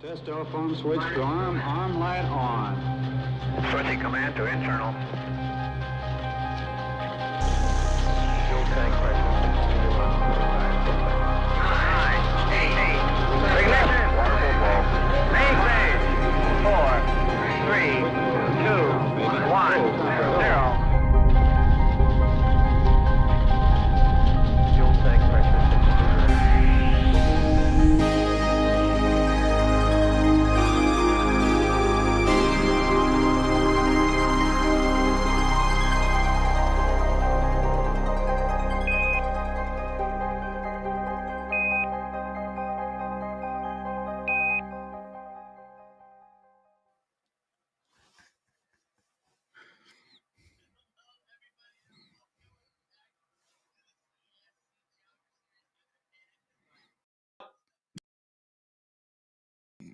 Test telephone switch to arm light on. Switching command to internal. Fuel tank pressure 62 miles per hour. 9, 8, ignition. Wonderful ball. Main stage. 4, 3, 2, 1, 0. Fuel tank pressure 62.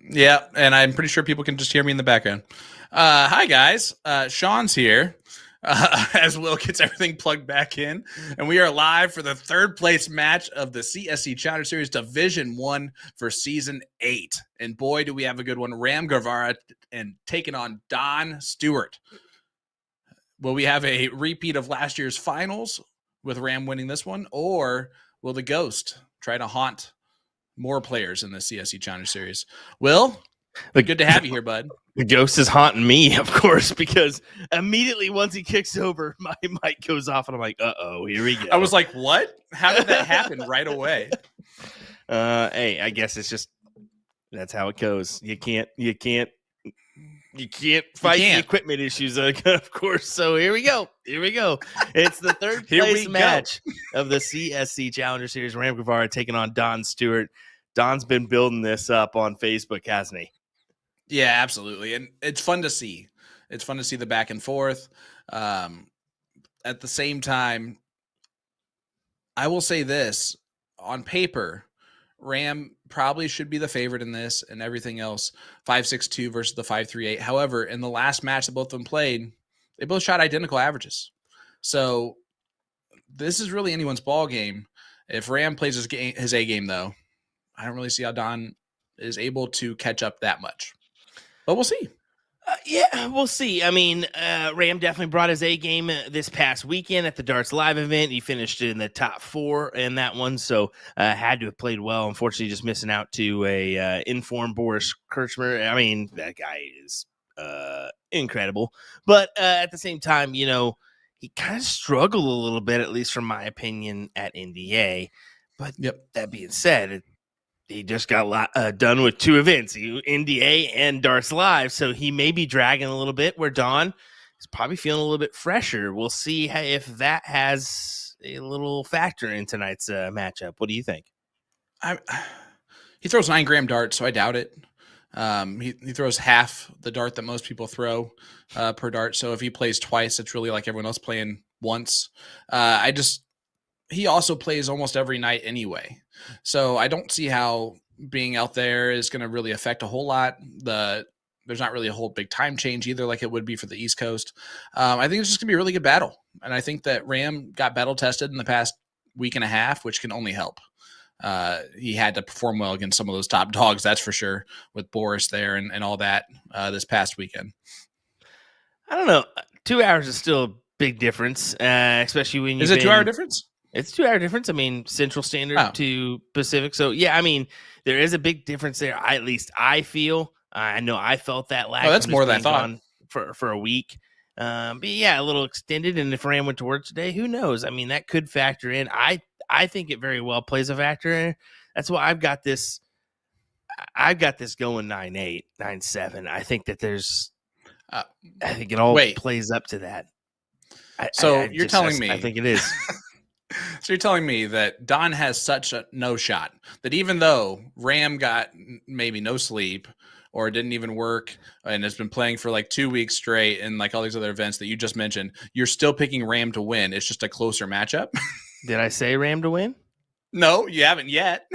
Yeah, and I'm pretty sure people can just hear me in the background. Hi, guys. Sean's here as Will gets everything plugged back in. And we are live for the third place match of the CSC Challenger Series Division 1 for Season 8. And boy, do we have a good one. Guevara and taking on Don Stewart. Will we have a repeat of last year's finals with Ram winning this one? Or will the Ghost try to haunt more players in the CSC Challenger Series? Will, good to have you here, bud. The Ghost is haunting me, of course, because immediately once he kicks over, my mic goes off, and I'm like, "Uh-oh, here we go." I was like, "What? How did that happen right away?" Hey, I guess it's just that's how it goes. You can't fight the equipment issues, of course. So here we go. It's the third place match of the CSC Challenger Series. Ram Guevara taking on Don Stewart. Don's been building this up on Facebook, hasn't he? Yeah, absolutely. And it's fun to see. It's fun to see the back and forth. At the same time, I will say this. On paper, Ram probably should be the favorite in this and everything else. 5.62 versus the 5.38. However, in the last match that both of them played, they both shot identical averages. So this is really anyone's ball game. If Ram plays his A game, though, I don't really see how Don is able to catch up that much. But we'll see. Yeah, we'll see. I mean, Ram definitely brought his A game this past weekend at the Darts Live event. He finished in the top 4 in that one, so had to have played well. Unfortunately, just missing out to a informed Boris Kirchmer. I mean, that guy is incredible. But at the same time, you know, he kind of struggled a little bit, at least from my opinion, at NDA. But that being said, he just got done with 2 events, NDA and Darts Live, so he may be dragging a little bit, where Don is probably feeling a little bit fresher. We'll see if that has a little factor in tonight's matchup. What do you think? He throws 9-gram darts, so I doubt it. He throws half the dart that most people throw per dart, so if he plays twice, it's really like everyone else playing once. He also plays almost every night anyway. So I don't see how being out there is going to really affect a whole lot. There's not really a whole big time change either, like it would be for the East Coast. I think it's just going to be a really good battle. And I think that Ram got battle tested in the past week and a half, which can only help. He had to perform well against some of those top dogs, that's for sure, with Boris there and all that this past weekend. I don't know. 2 hours is still a big difference, especially when you. Is it 2 hour difference? It's 2 hour difference. I mean, Central Standard to Pacific. So, yeah, I mean, there is a big difference there. At least I feel. I know I felt that lag. Oh, that's more than I thought. For a week. But, yeah, a little extended. And if Ram went to work today, who knows? I mean, that could factor in. I think it very well plays a factor in. That's why I've got this going 9-8, 9-7. I think that there's I think it all plays up to that. You're telling me. I think it is. So you're telling me that Don has such a no shot that even though Ram got maybe no sleep or didn't even work and has been playing for like 2 weeks straight and like all these other events that you just mentioned, you're still picking Ram to win. It's just a closer matchup. Did I say Ram to win? No, you haven't yet.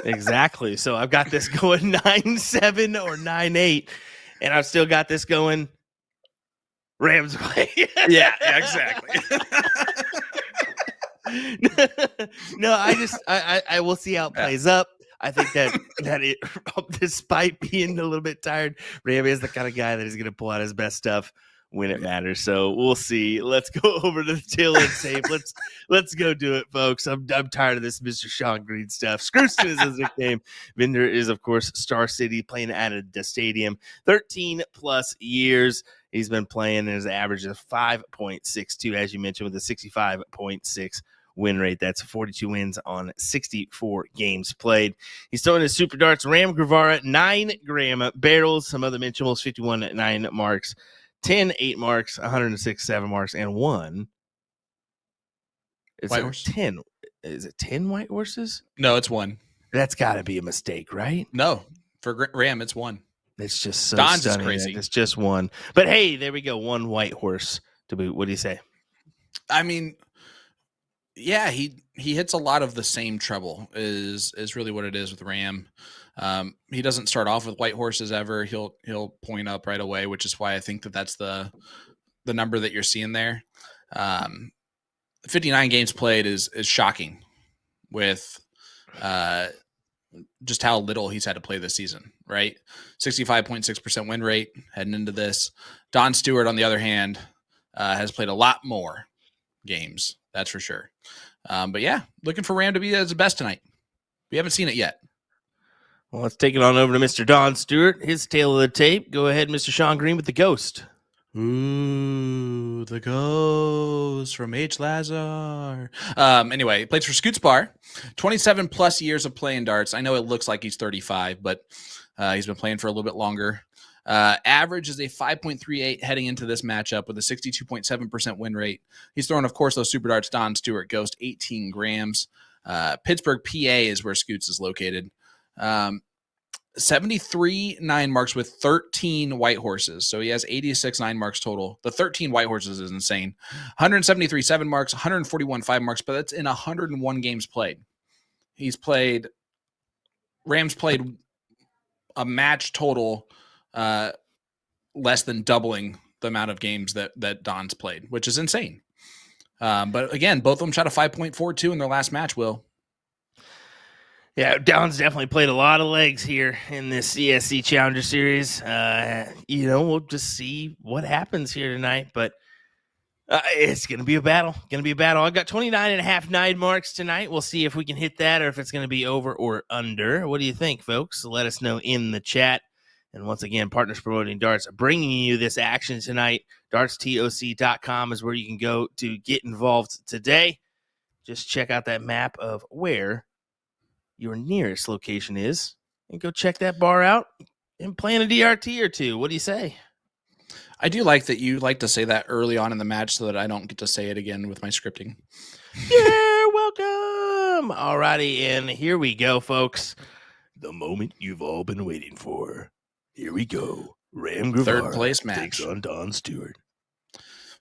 Exactly. So I've got this going 9-7 or 9-8, and I've still got this going Rams way. yeah, exactly. No, I will see how it plays up. I think that it, despite being a little bit tired, Ram is the kind of guy that is going to pull out his best stuff when it matters. So we'll see. Let's go over to the tail end tape. Let's go do it, folks. I'm tired of this Mr. Sean Green stuff. Scrooston is his nickname. Vinder is, of course, Star City, playing at the stadium. 13 plus years. He's been playing, and his average is 5.62, as you mentioned, with a 65.6 win rate. That's 42 wins on 64 games played. He's throwing his super darts, Ram Guevara, 9-gram barrels, some other mentionables, 51 at 9 marks, 10 8 marks, 106 7 marks, and 1. Is White it horse? 10? Is it 10 white horses? No, it's 1. That's got to be a mistake, right? No, for Ram, it's 1. It's just so Don's is stunning. crazy. It's just 1. But hey, there we go. 1 white horse to boot. What do you say? I mean, yeah, he hits a lot of the same trouble is really what it is with Ram. He doesn't start off with white horses ever. He'll point up right away, which is why I think that's the number that you're seeing there. 59 games played is shocking with just how little he's had to play this season, right? 65.6% win rate heading into this. Don Stewart, on the other hand, has played a lot more games. That's for sure. But yeah, looking for Ram to be his best tonight. We haven't seen it yet. Well, let's take it on over to Mr. Don Stewart. His tail of the tape. Go ahead, Mr. Sean Green with the ghost. Ooh, the ghost from H. Lazar. Anyway, he plays for Scoots Bar. 27 plus years of playing darts. I know it looks like he's 35, but he's been playing for a little bit longer. Average is a 5.38 heading into this matchup with a 62.7% win rate. He's throwing, of course, those super darts. Don Stewart Ghost, 18 grams. Pittsburgh, PA is where Scoots is located. 73 9 marks with 13 white horses. So he has 86 9 marks total. The 13 white horses is insane. 173 7 marks, 141 5 marks, but that's in 101 games played. Rams played a match total less than doubling the amount of games that Don's played, which is insane. But again, both of them shot a 5.42 in their last match, Will. Yeah, Don's definitely played a lot of legs here in this CSC Challenger Series. We'll just see what happens here tonight, but it's going to be a battle. I've got 29.5 9 marks tonight. We'll see if we can hit that or if it's going to be over or under. What do you think, folks? Let us know in the chat. And once again, Partners Promoting Darts are bringing you this action tonight. DartsTOC.com is where you can go to get involved today. Just check out that map of where your nearest location is and go check that bar out and plan a DRT or two. What do you say? I do like that you like to say that early on in the match so that I don't get to say it again with my scripting. You're welcome. All righty, and here we go, folks. The moment you've all been waiting for. Here we go. Ram Guevara Third place match takes on Don Stewart.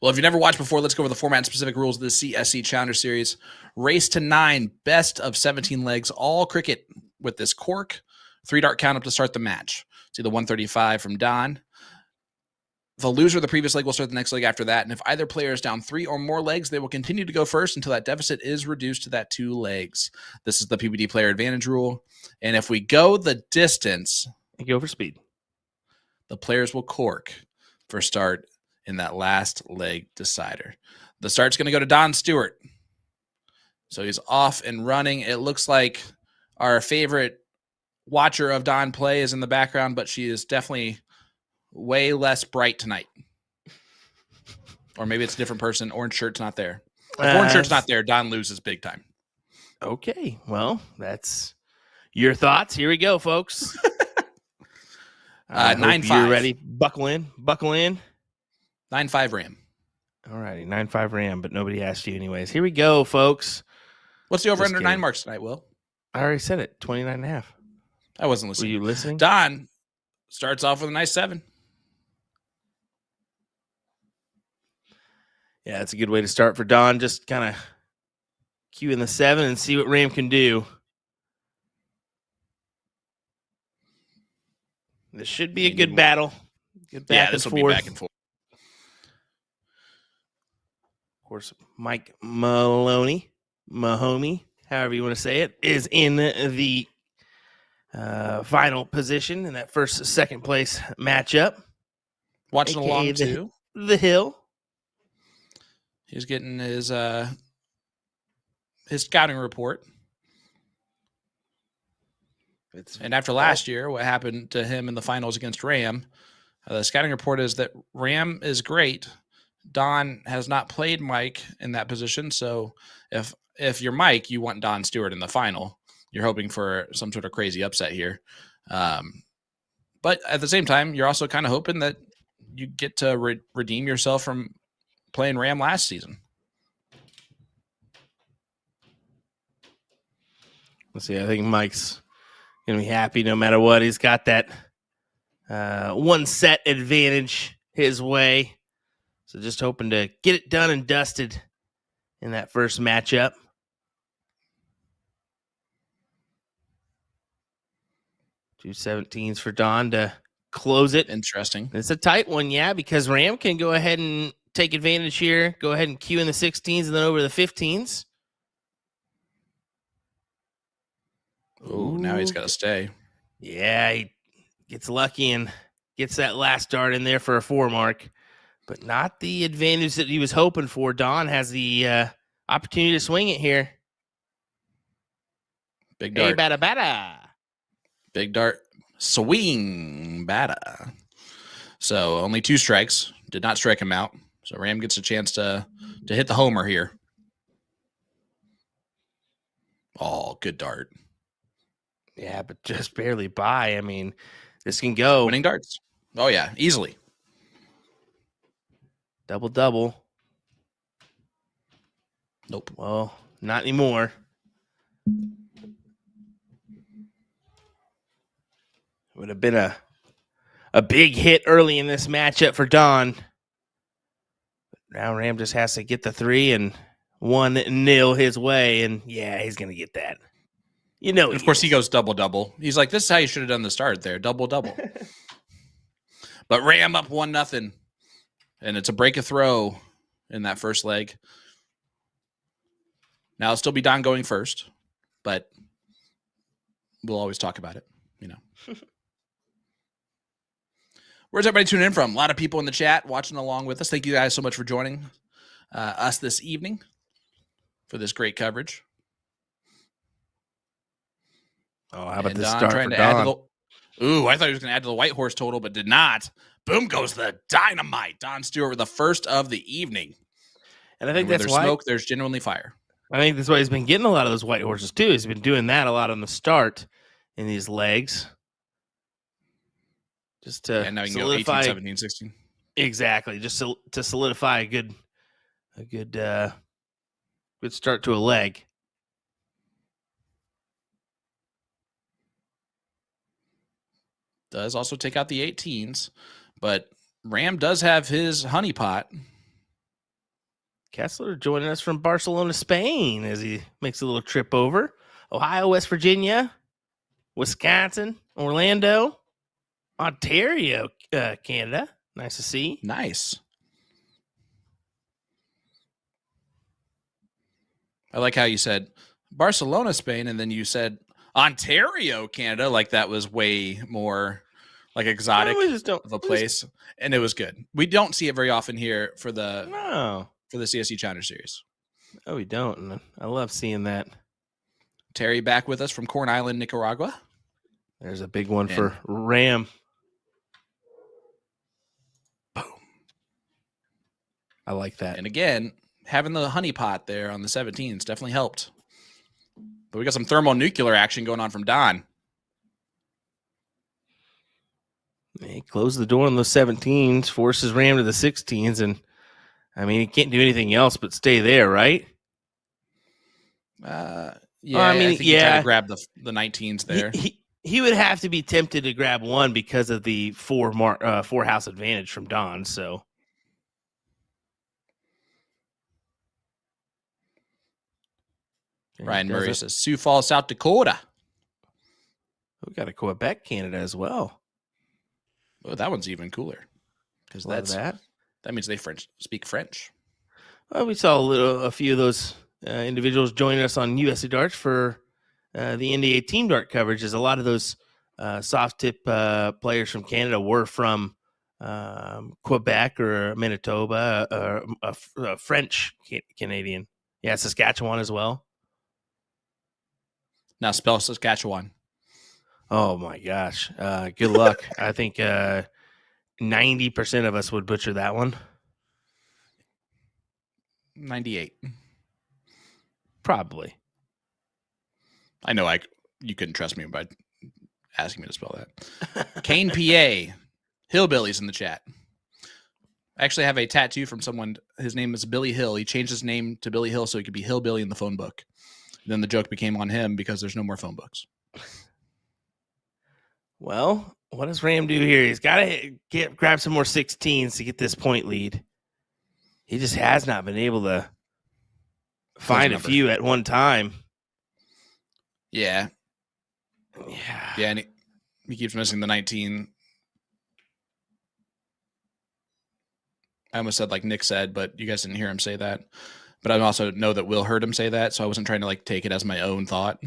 Well, if you never watched before, let's go over the format and specific rules of the CSC Challenger Series. Race to 9, best of 17 legs, all cricket with this cork. 3-dart count up to start the match. See the 135 from Don. The loser of the previous leg will start the next leg after that. And if either player is down 3 or more legs, they will continue to go first until that deficit is reduced to that 2 legs. This is the PBD player advantage rule. And if we go the distance, You go for speed. the players will cork for start in that last leg decider. The start's going to go to Don Stewart. So he's off and running. It looks like our favorite watcher of Don play is in the background, but she is definitely way less bright tonight. Or maybe it's a different person. Orange shirt's not there. If orange shirt's not there, Don loses big time. Okay, well, that's your thoughts. Here we go, folks. 9-5. You're ready. Buckle in. 9-5 Ram. All righty, 9-5 Ram, but nobody asked you anyways. Here we go, folks. What's the over Just under kidding. 9 marks tonight, Will? I already said it, 29.5. I wasn't Were listening. you listening? Don starts off with a nice 7. Yeah, that's a good way to start for Don. Just kind of cue in the 7 and see what Ram can do. This should be a good battle. Good back Yeah, this and will forth. be back and forth. Of course, Mike Mahoney, however you want to say it, is in the final position in that second place matchup. Watching AKA along too. The Hill. He's getting his scouting report. And after last year, what happened to him in the finals against Ram, the scouting report is that Ram is great. Don has not played Mike in that position. So if you're Mike, you want Don Stewart in the final. You're hoping for some sort of crazy upset here. But at the same time, you're also kind of hoping that you get to redeem yourself from playing Ram last season. Let's see. I think Mike's going to be happy no matter what. He's got that one set advantage his way. So just hoping to get it done and dusted in that first matchup. 2 17s for Don to close it. Interesting. It's a tight one, yeah, because Ram can go ahead and take advantage here. Go ahead and queue in the 16s and then over the 15s. Oh, now he's got to stay. Yeah, he gets lucky and gets that last dart in there for a 4 mark, but not the advantage that he was hoping for. Don has the opportunity to swing it here. Big dart. Hey, bada, bada. Big dart. Swing. Bada. So only 2 strikes. Did not strike him out. So Ram gets a chance to hit the homer here. Oh, good dart. Yeah, but just barely by. I mean, this can go. Winning darts. Oh, yeah. Easily. Double. Nope. Well, not anymore. Would have been a big hit early in this matchup for Don. Now Ram just has to get the 3 and 1-0 his way, and yeah, he's going to get that. You know, of course, he goes double. He's like, this is how you should have done the start there. Double. But Ram up 1-0. And it's a break of throw in that first leg. Now it'll still be Don going first, but we'll always talk about it, you know. Where's everybody tuning in from? A lot of people in the chat watching along with us. Thank you guys so much for joining us this evening for this great coverage. Oh, how about and this Don start trying for to add Don? to the, ooh, I thought he was going to add to the white horse total, but did not. Boom goes the dynamite. Don Stewart with the first of the evening. And I think that's there's why smoke, there's genuinely fire. I think that's why he's been getting a lot of those white horses too. He's been doing that a lot on the start in these legs. Just to and now you can solidify, go 18, 17, 16. Exactly. Just to solidify a good start to a leg. Does also take out the 18s, but Ram does have his honeypot. Kessler joining us from Barcelona, Spain, as he makes a little trip over. Ohio, West Virginia, Wisconsin, Orlando, Ontario, Canada. Nice to see. Nice. I like how you said Barcelona, Spain, and then you said Ontario, Canada, like that was way more like exotic of a place, and it was good. We don't see it very often here for the CSC Challenger Series. Oh, we don't. And I love seeing that. Terry back with us from Corn Island, Nicaragua. There's a big one for Ram. Boom. I like that. And again, having the honeypot there on the 17s definitely helped. But we got some thermonuclear action going on from Don. He closed the door on those 17s, forces Ram to the 16s, and I mean, he can't do anything else but stay there, right? Yeah, I mean, I think he tried to grab the 19s there. He would have to be tempted to grab one because of the 4 house advantage from Don. So Ryan Murray says Sioux Falls, South Dakota. We got a Quebec, Canada as well. Oh, that one's even cooler because that means they speak French. Well, we saw a few of those individuals joining us on USA Darts for the NDA team dart coverage. As a lot of those soft tip players from Canada were from Quebec or Manitoba or a French Canadian. Yeah, Saskatchewan as well. Now spell Saskatchewan. Oh my gosh. Good luck. I think 90% of us would butcher that one. 98. Probably. I know you couldn't trust me by asking me to spell that. Kane, PA. Hillbillies in the chat. I actually have a tattoo from someone. His name is Billy Hill. He changed his name to Billy Hill so he could be Hillbilly in the phone book. Then the joke became on him because there's no more phone books. Well, what does Ram do here? He's got to grab some more 16s to get this point lead. He just has not been able to find a few at one time. Yeah. Yeah. Yeah, and he keeps missing the 19. I almost said like Nick said, but you guys didn't hear him say that. But I also know that Will heard him say that, so I wasn't trying to like take it as my own thought.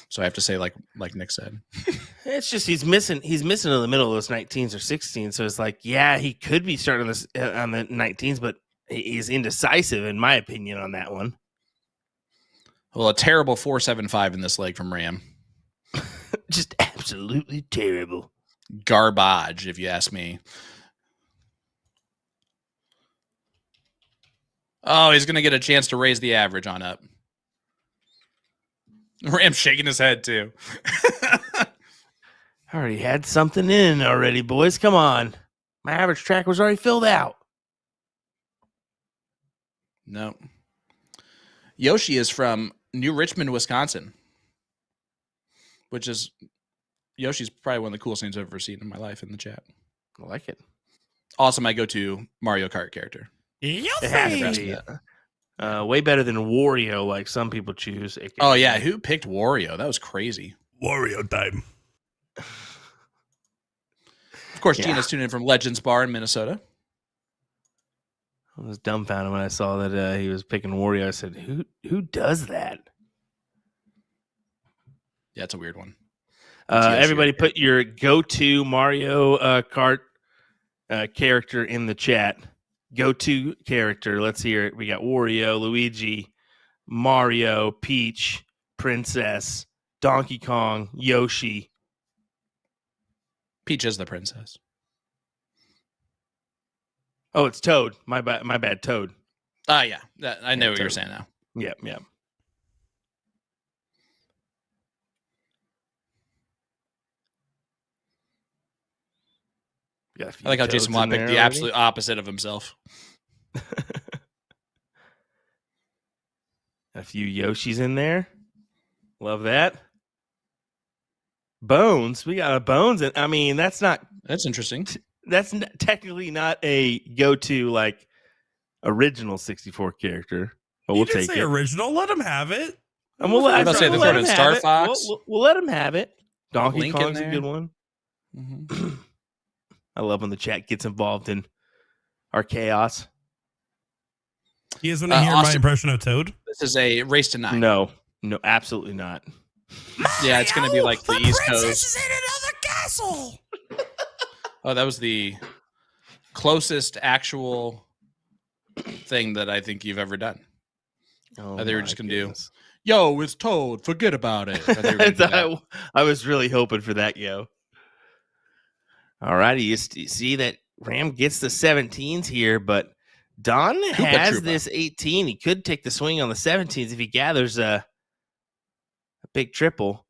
So I have to say like Nick said. It's just he's missing in the middle of those 19s or 16s. So it's like, yeah, he could be starting this on the 19s, but he's indecisive in my opinion on that one. Well, a terrible 4.75 in this leg from Ram. Just absolutely terrible. Garbage, if you ask me. Oh, he's going to get a chance to raise the average on up. Ram's shaking his head, too. I already had something in already, boys. Come on. My average track was already filled out. No. Yoshi is from New Richmond, Wisconsin. Which is... Yoshi's probably one of the coolest names I've ever seen in my life in the chat. I like it. Also, my go-to Mario Kart character. It has to be. Way better than Wario, like some people choose. Oh, yeah. Who picked Wario? That was crazy. Wario time. Of course, Gina's tuning in from Legends Bar in Minnesota. I was dumbfounded when I saw that he was picking Wario. I said, who does that? Yeah, it's a weird one. Everybody put your go-to Mario Kart character in the chat. Go-to character. Let's hear it. We got Wario, Luigi, Mario, Peach, Princess, Donkey Kong, Yoshi. Peach is the princess. Oh, it's Toad. My bad, Toad. Yeah. I know what Toad. you're saying now. Yep. I like how Jason Watt picked the absolute opposite of himself. A few Yoshis in there. Love that. Bones. We got a Bones. And I mean, that's interesting. That's technically not a go-to like original 64 character. But we'll take it. Original. Let him have it. And we'll let him Star have Fox. it. We'll let him have it. Donkey Link Kong's in a good one. Mm-hmm. I love when the chat gets involved in our chaos. You guys want to hear my impression of Toad? This is a race to 9. No, absolutely not. Yeah, it's going to be like the East Coast. Is in another castle. Oh, that was the closest actual thing that I think you've ever done. Oh, they were just going to do, yo, it's Toad. Forget about it. I was really hoping for that, yo. All righty. You see that Ram gets the 17s here, but Don has this 18. He could take the swing on the 17s if he gathers a big triple.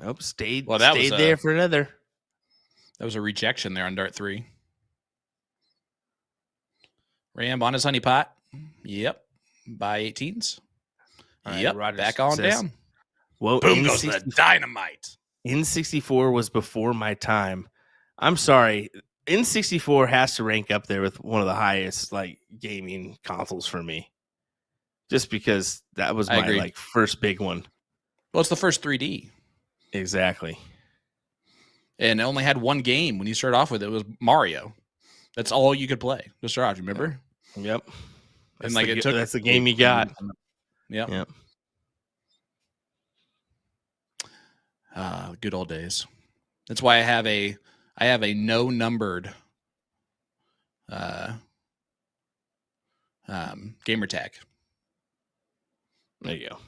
Oh, stayed there for another. That was a rejection there on Dart 3. Ram on his honey pot. Yep. By 18s. Right, yep. Rogers back on down. Well, boom goes the dynamite. N64 was before my time. I'm sorry. N64 has to rank up there with one of the highest like gaming consoles for me. Just because that was my like first big one. Well, it's the first 3D. Exactly. And it only had one game when you started off with it. It was Mario. That's all you could play to start off. Remember? Yep. And like that's the game you got. Yep. Good old days. That's why I have a no numbered gamer tag. There you go.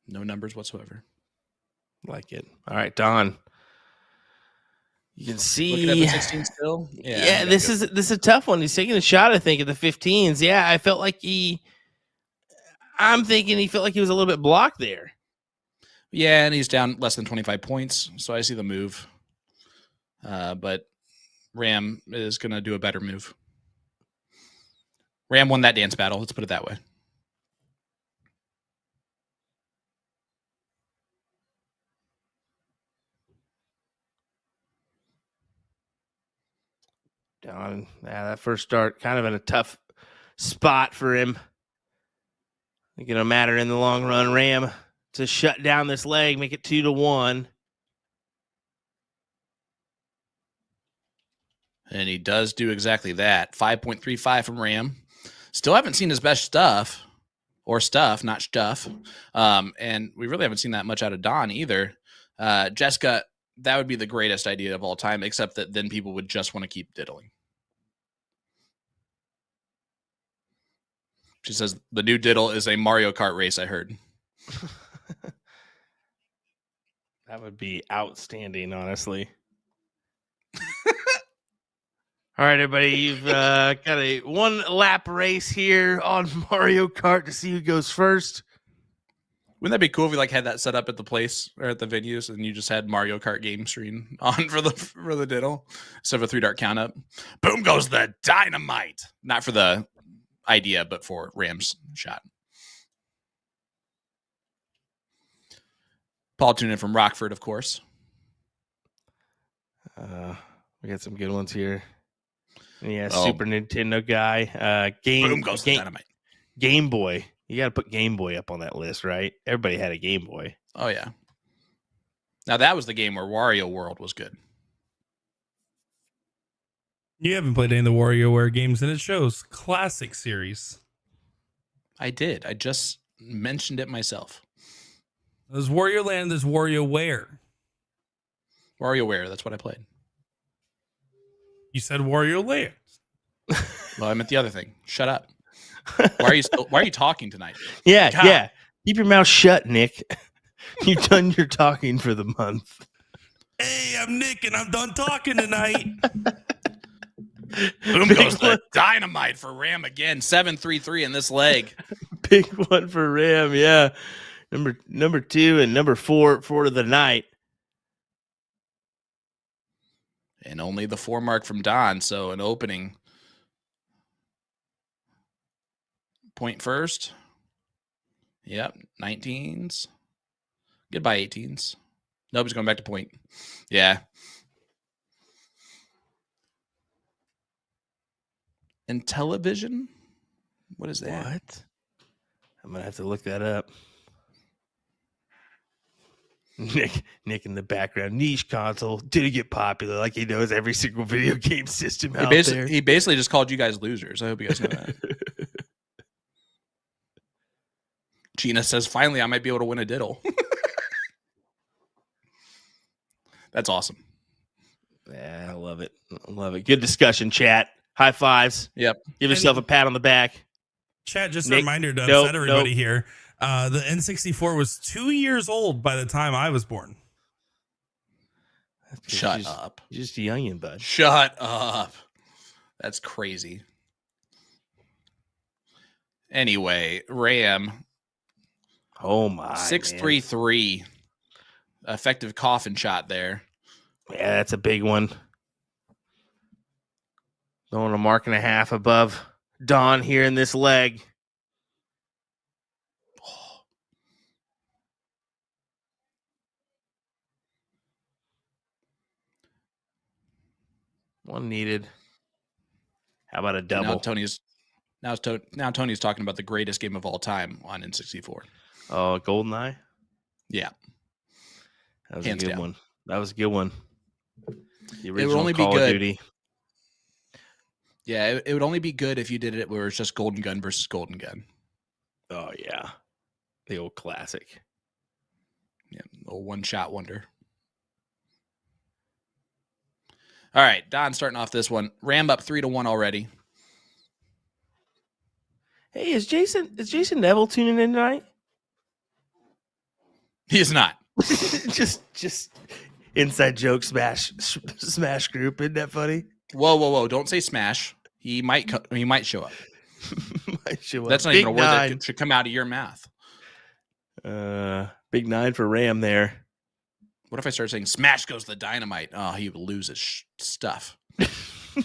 No numbers whatsoever. Like it. All right, Don. You can see. Looking at the 16 still. Yeah, this is a tough one. He's taking a shot, I think, at the 15s. Yeah, I felt like I'm thinking he felt like he was a little bit blocked there. Yeah, and he's down less than 25 points, so I see the move. But Ram is going to do a better move. Ram won that dance battle. Let's put it that way. Don, that first start kind of in a tough spot for him. I think it'll matter in the long run. Ram to shut down this leg, make it 2-1. And he does do exactly that. 5.35 from Ram. Still haven't seen his best stuff. Or stuff, not stuff. And we really haven't seen that much out of Don either. Jessica, that would be the greatest idea of all time, except that then people would just want to keep diddling. She says the new diddle is a Mario Kart race, I heard. That would be outstanding, honestly. All right, everybody, you've got a one lap race here on Mario Kart to see who goes first. Wouldn't that be cool if we had that set up at the place or at the venues and you just had Mario Kart game screen on for the diddle instead of a 3-dart count up? Boom goes the dynamite. Not for the idea, but for Ram's shot. Paul tuned in from Rockford, of course. We got some good ones here. Yeah, Super Nintendo guy. Boom goes the dynamite. Game Boy. You got to put Game Boy up on that list, right? Everybody had a Game Boy. Oh, yeah. Now, that was the game where Wario World was good. You haven't played any of the WarioWare games, and it shows. Classic series. I did. I just mentioned it myself. There's Wario Land, there's WarioWare. WarioWare, that's what I played. You said Wario Land. Well, I meant the other thing. Shut up. Why are you talking tonight? Yeah, God. yeah. Keep your mouth shut, Nick. You've done your talking for the month. Hey, I'm Nick, and I'm done talking tonight. Boom goes the dynamite for Ram again. 7-3-3 in this leg. Big one for Ram, yeah. Number 2 and number 4 for the night. And only the 4 mark from Don, so an opening. Point first. Yep, 19s. Goodbye, 18s. Nope, he's going back to point. Yeah. And television? What is that? What? I'm going to have to look that up. Nick in the background. Niche console. Did it get popular like he knows every single video game system out there? He basically just called you guys losers. I hope you guys know that. Gina says, finally, I might be able to win a diddle. That's awesome. Yeah, I love it. I love it. Good discussion, chat. High fives. Yep. Give yourself a pat on the back. Chat, just Nick, a reminder to upset everybody here. The N64 was 2 years old by the time I was born. Shut up. You're just a youngin', bud. Shut up. That's crazy. Anyway, Ram. Oh, my. 6-3-3. Effective coffin shot there. Yeah, that's a big one. Throwing a mark and a half above Don here in this leg. One needed. How about a double? Now Tony's talking about the greatest game of all time on N64. Oh, GoldenEye? Yeah. That was Hands a good down. one. That was a good one. The It would original only be Call of good. Duty. Yeah, it would only be good if you did it where it's just Golden Gun versus Golden Gun. Oh, yeah. The old classic. A one-shot wonder. All right, Don starting off this one. Ram up 3-1 already. Hey, is Jason Neville tuning in tonight? He is not. just inside joke smash group. Isn't that funny? Whoa! Don't say smash. He might show up. Might show That's up. not Big even a word nine. that should come out of your mouth. Big 9 for Ram there. What if I start saying smash goes the dynamite? Oh, he would lose his stuff. Did you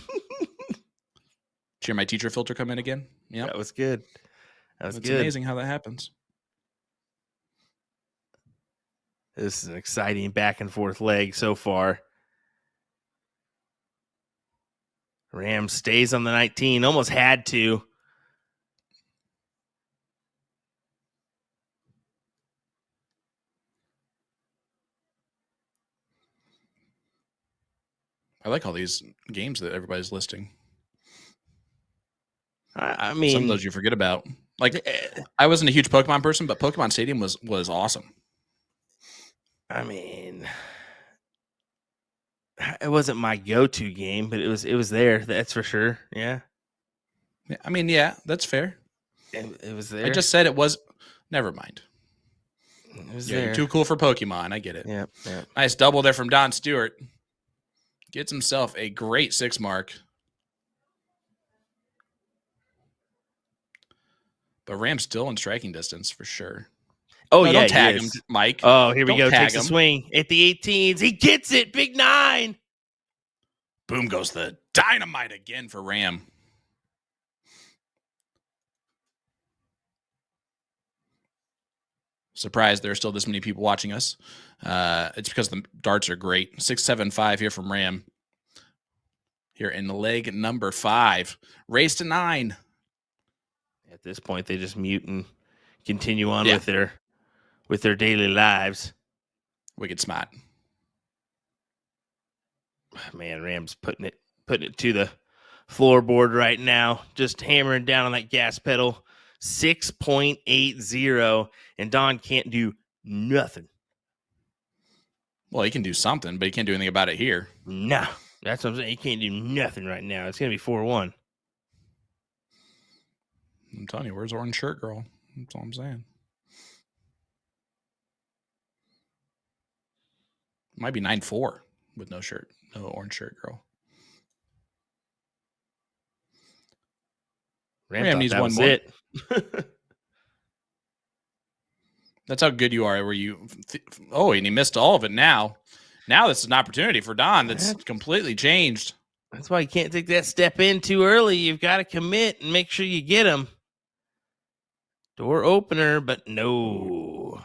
hear my teacher filter come in again? Yeah, That was good. it's Good. amazing how that happens. This is an exciting back and forth leg so far. Ram stays on the 19. Almost had to. I like all these games that everybody's listing. I mean, Some of those you forget about. Like, I wasn't a huge Pokemon person, but Pokemon Stadium was awesome. I mean, it wasn't my go-to game, but it was there. That's for sure. Yeah, I mean, yeah, that's fair. it was there. I just said it was. Never mind. it was Yeah, there. you're too cool for Pokemon. I get it. Yeah. Nice double there from Don Stewart. Gets himself a great 6 mark. But Ram's still in striking distance for sure. Oh, No, yeah, don't tag he him, is. Mike. Oh, here we Don't go. tag Takes a him. swing at the 18s. He gets it. Big 9. Boom goes the dynamite again for Ram. Surprised there are still this many people watching us. It's because the darts are great. 6-7-5 here from Ram. Here in leg number 5. Race to 9. At this point, they just mute and continue on Yeah. with their daily lives. Wicked smart. Man, Ram's putting it to the floorboard right now, just hammering down on that gas pedal. 6.80, and Don can't do nothing. Well, he can do something, but he can't do anything about it here. No, that's what I'm saying. He can't do nothing right now. It's gonna be 4-1. I'm telling you, where's Orange Shirt Girl? That's all I'm saying. Might be 9-4 with no shirt, no Orange Shirt Girl. Ram needs one more. It. That's how good you are. Where you, and he missed all of it. Now this is an opportunity for Don. That's completely changed. That's why you can't take that step in too early. You've got to commit and make sure you get him. Door opener, but no.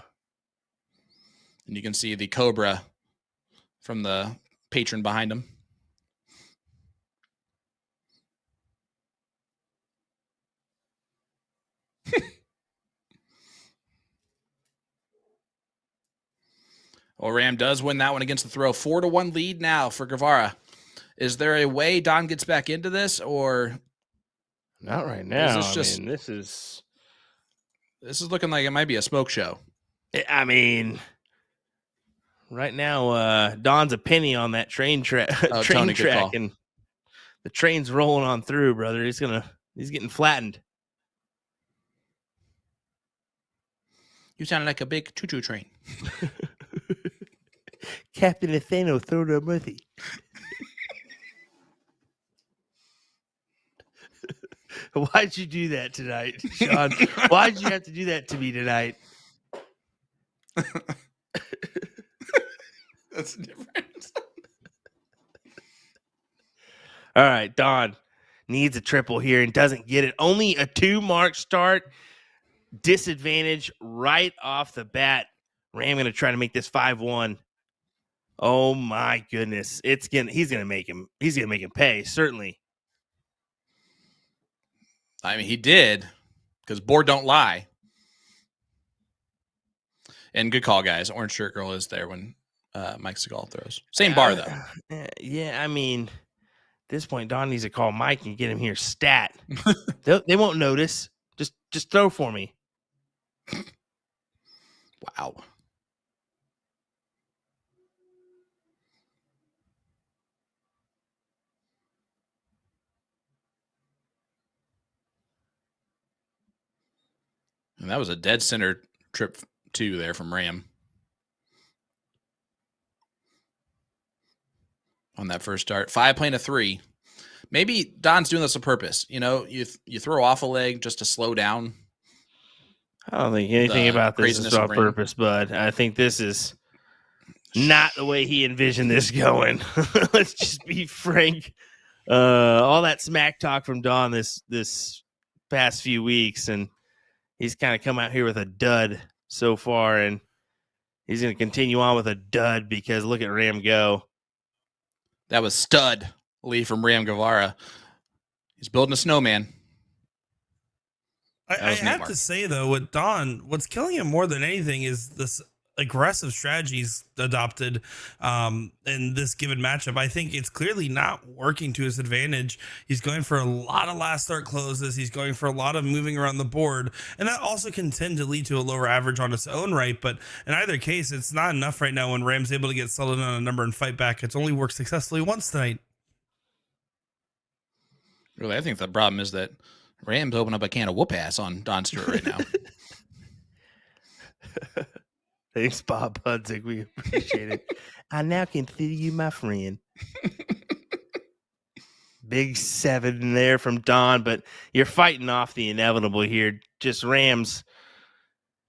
And you can see the Cobra from the patron behind him. Well, Ram does win that one against the throw. 4-1 lead now for Guevara. Is there a way Don gets back into this, or Not right now. This is looking like it might be a smoke show? I mean, right now, Don's a penny on that train track, Tony, good call. and the train's rolling on through, brother. He's getting flattened. You sound like a big choo-choo train. Captain Atheno, throw to Murphy. Why'd you do that tonight, Sean? Why'd you have to do that to me tonight? That's the difference. All right, Don needs a triple here and doesn't get it. Only a 2-mark start. Disadvantage right off the bat. Ram going to try to make this 5-1. Oh my goodness. He's going to make him pay, certainly. I mean, he did, because board don't lie. And good call, guys. Orange Shirt Girl is there when Mike Seagal throws. Same bar, though. Yeah, I mean, at this point, Don needs to call Mike and get him here stat. They won't notice. Just throw for me. Wow. that was a dead center trip 2 there from Ram on that first start. 5 playing a 3. Maybe Don's doing this on purpose. You know, you throw off a leg just to slow down. I don't think anything about this is on purpose, bud. I think this is not the way he envisioned this going. Let's just be frank. All that smack talk from Don this past few weeks, and he's kind of come out here with a dud so far, and he's going to continue on with a dud because look at Ram go. That was stud Lee from Ram Guevara. He's building a snowman. I have to say, though, with Don, what's killing him more than anything is this aggressive strategies adopted in this given matchup. I think it's clearly not working to his advantage. He's going for a lot of last start closes. He's going for a lot of moving around the board, and that also can tend to lead to a lower average on its own right. But in either case, it's not enough right now when Ram's able to get settled on a number and fight back. It's only worked successfully once tonight. Really, I think the problem is that Rams open up a can of whoop ass on Don Stewart right now. Thanks, Bob Hudzik. We appreciate it. I now consider you my friend. Big 7 there from Don, but you're fighting off the inevitable here. Just Rams,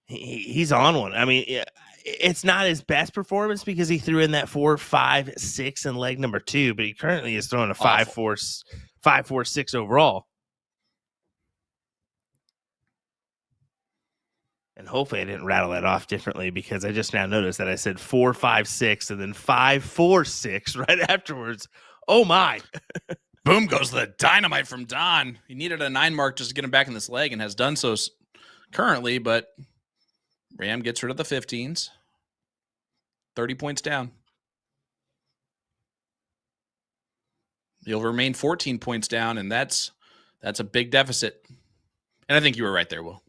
he's on one. I mean, it's not his best performance because he threw in that 4-5-6 in leg number 2, but he currently is throwing a 5-4-6 overall. And hopefully I didn't rattle that off differently because I just now noticed that I said 4-5-6 and then 5-4-6 right afterwards. Oh my. Boom goes the dynamite from Don. He needed a 9 mark just to get him back in this leg and has done so currently, but Ram gets rid of the 15s. 30 points down. He'll remain 14 points down, and that's a big deficit. And I think you were right there, Will.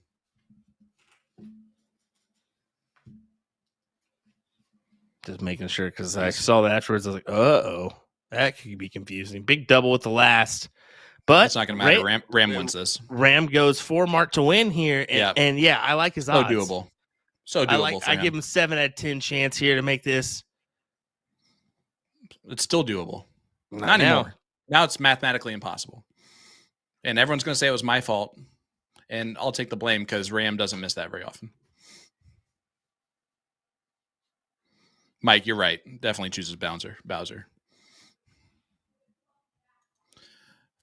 Just making sure because I saw that afterwards. I was like, uh-oh, that could be confusing. Big double with the last. But it's not going to matter. Ram wins this. Ram goes 4 mark to win here. And yeah, I like his odds. So doable. I give him 7 out of 10 chance here to make this. It's still doable. Not anymore. Now it's mathematically impossible. And everyone's going to say it was my fault. And I'll take the blame because Ram doesn't miss that very often. Mike, you're right. Definitely chooses Bowser.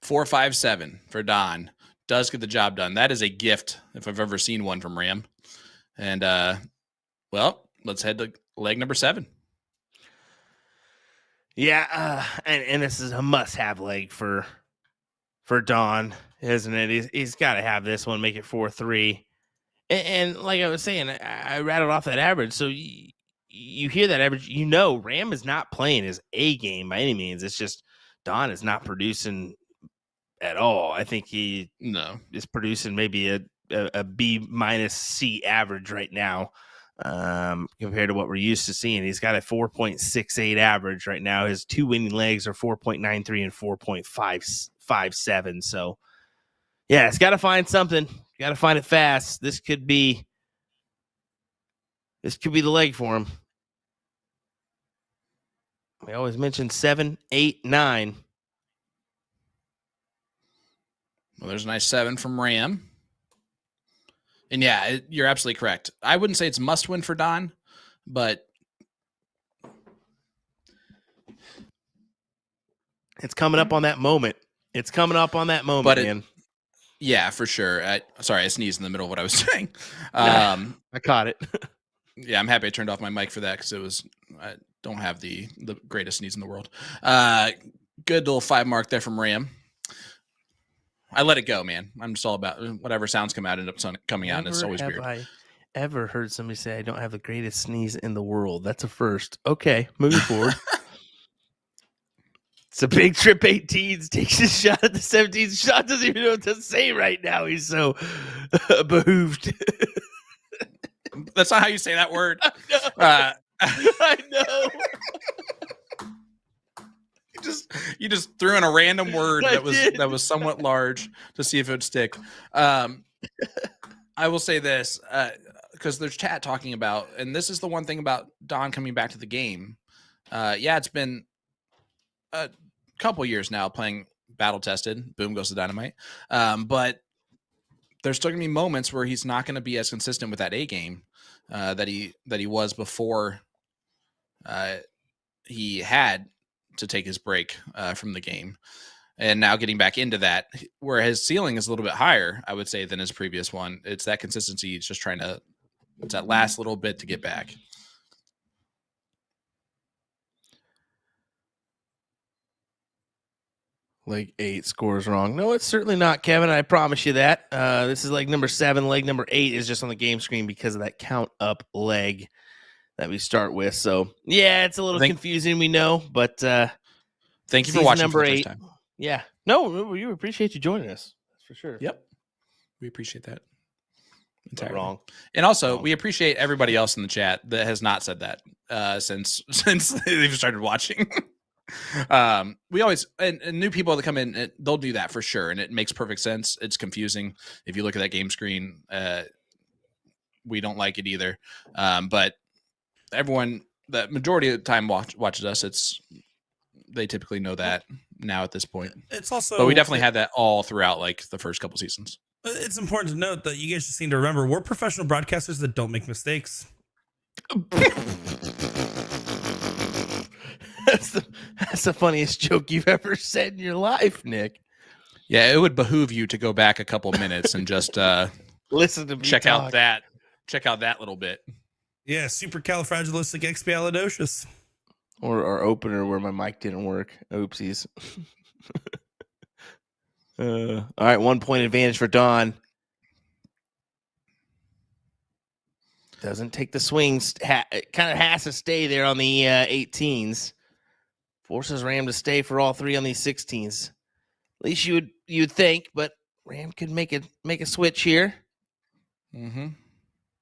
4-5-7 for Don. Does get the job done. That is a gift if I've ever seen one from Ram. And, well, let's head to leg number 7. Yeah, and this is a must-have leg for Don, isn't it? He's got to have this one, make it 4-3. And like I was saying, I rattled off that average, so you hear that average, Ram is not playing his A game by any means. It's just Don is not producing at all. I think he is producing maybe a B minus C average right now compared to what we're used to seeing. He's got a 4.68 average right now. His 2 winning legs are 4.93 and 4.557. So, yeah, it's got to find something. Got to find it fast. This could be the leg for him. We always mention 7, 8, 9. Well, there's a nice 7 from Ram. And yeah, you're absolutely correct. I wouldn't say it's must win for Don, but it's coming up on that moment. Man. Yeah, for sure. Sorry, I sneezed in the middle of what I was saying. I caught it. Yeah, I'm happy I turned off my mic for that because I don't have the greatest sneeze in the world. Good little 5 mark there from Ram. I let it go, man. I'm just all about whatever sounds come out end up coming out, and it's always weird. I ever heard somebody say I don't have the greatest sneeze in the world? That's a first. Okay, moving forward. It's a big trip 18s, takes a shot at the 17th shot, doesn't even know what to say right now. He's so behooved. That's not how you say that word. I know. You just threw in a random word that was somewhat large to see if it would stick. I will say this because there's chat talking about, and this is the one thing about Don coming back to the game. Yeah, it's been a couple years now playing battle tested. Boom goes the dynamite. But there's still gonna be moments where he's not going to be as consistent with that A game that he was before he had to take his break from the game. And now getting back into that, where his ceiling is a little bit higher, I would say, than his previous one. It's that consistency. He's just trying to, it's that last little bit to get back. Leg 8 scores wrong. No, it's certainly not, Kevin. I promise you that. This is leg number 7. Leg number 8 is just on the game screen because of that count up leg that we start with. So, yeah, it's a little confusing, we know, but thank you for watching number for the 8. first time. Yeah. No, we appreciate you joining us. That's for sure. Yep. We appreciate that. Entirely. Wrong. And also, we appreciate everybody else in the chat that has not said that since they've started watching. We always and new people that come in, they'll do that for sure, and it makes perfect sense. It's confusing if you look at that game screen. We don't like it either, but everyone, the majority of the time watches us. They typically know that now at this point. It's also, but we definitely had that all throughout like the first couple seasons. It's important to note that you guys just seem to remember we're professional broadcasters that don't make mistakes. That's the funniest joke you've ever said in your life, Nick. Yeah, it would behoove you to go back a couple minutes and just listen to me check out that little bit. Yeah, supercalifragilisticexpialidocious. Or our opener where my mic didn't work. Oopsies. All right, 1 point advantage for Don. Doesn't take the swings. It kind of has to stay there on the 18s. Forces Ram to stay for all 3 on these 16s. At least you'd think, but Ram could make a switch here. Mm-hmm.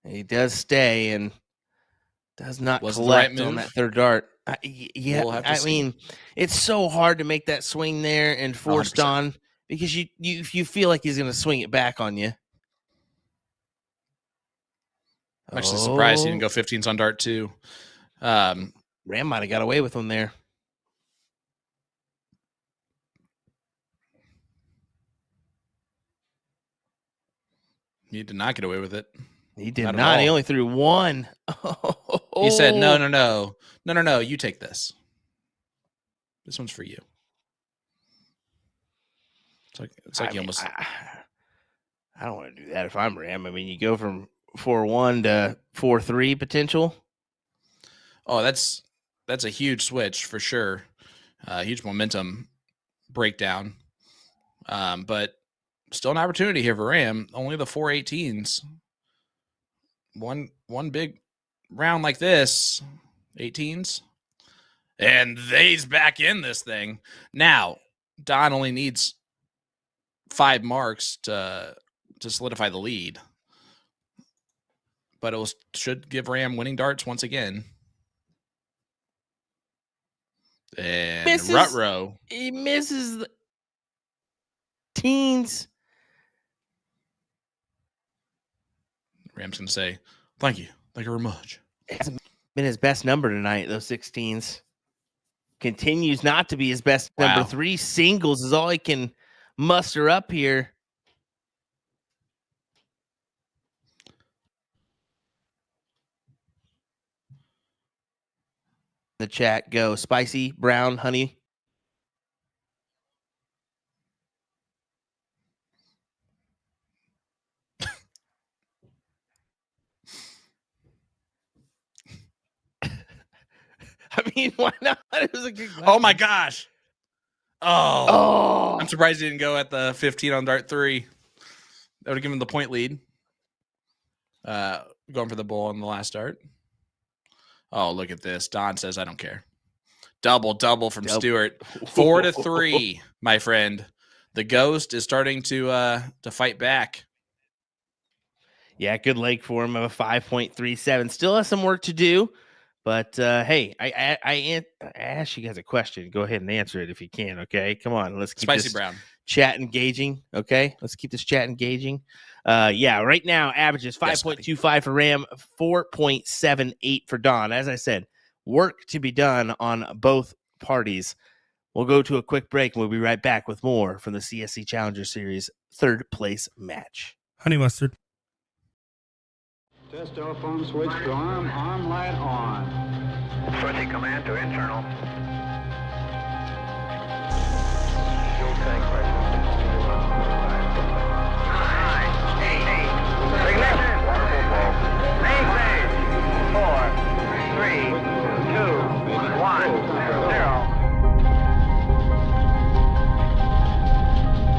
And he does stay and does not Was collect the right on move? that third dart. Yeah, We'll have to I see. mean, it's so hard to make that swing there and force 100%. Don because you feel like he's going to swing it back on you. I'm actually surprised he didn't go 15s on dart too. Ram might have got away with one there. He did not get away with it. He did Not at not. He all. only threw 1. He said, no, you take this. This one's for you. It's like you almost. I don't want to do that if I'm Ram. I mean, you go from 4-1 to 4-3 potential. Oh, that's a huge switch for sure. Huge momentum breakdown. But still an opportunity here for Ram. Only the 4-18s. One big round like this, 18s, and they's back in this thing. Now, Don only needs 5 marks to solidify the lead, but should give Ram winning darts once again. And Rutrow. He misses the teens. Ram's going to say, thank you very much. It hasn't been his best number tonight, those 16s. Continues not to be his best number. 3 singles is all he can muster up here. The chat go spicy, brown, honey. I mean, why not? It was a good question. Oh my gosh. Oh. I'm surprised he didn't go at the 15 on dart 3. That would have given him the point lead. Going for the bull on the last dart. Oh, look at this. Don says, I don't care. Double from Stewart. 4-3, my friend. The ghost is starting to fight back. Yeah, good leg for him of a 5.37. Still has some work to do, but hey, I asked you guys a question. Go ahead and answer it if you can. Okay, come on, let's keep Spicy this brown chat engaging. Okay, let's keep this chat engaging. Right now, average is 5.25 for Ram, 4.78 for Don. As I said, work to be done on both parties. We'll go to a quick break, and we'll be right back with more from the CSC Challenger Series third place match. Honey mustard. Test telephone switch to arm light on. Switching command to internal. Fuel tank pressure. 9, 8. Ignition. Maintain. 4, 3, 2, 1, 0.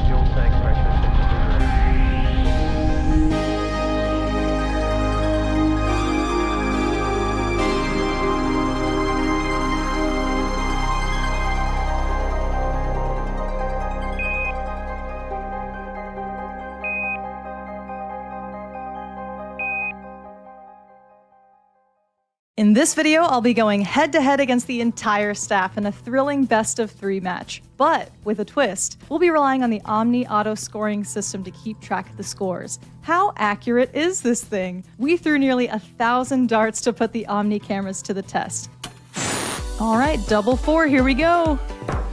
Fuel tank pressure. In this video, I'll be going head-to-head against the entire staff in a thrilling best-of-3 match. But with a twist, we'll be relying on the Omni auto scoring system to keep track of the scores. How accurate is this thing? We threw nearly 1,000 darts to put the Omni cameras to the test. All right, double 4, here we go.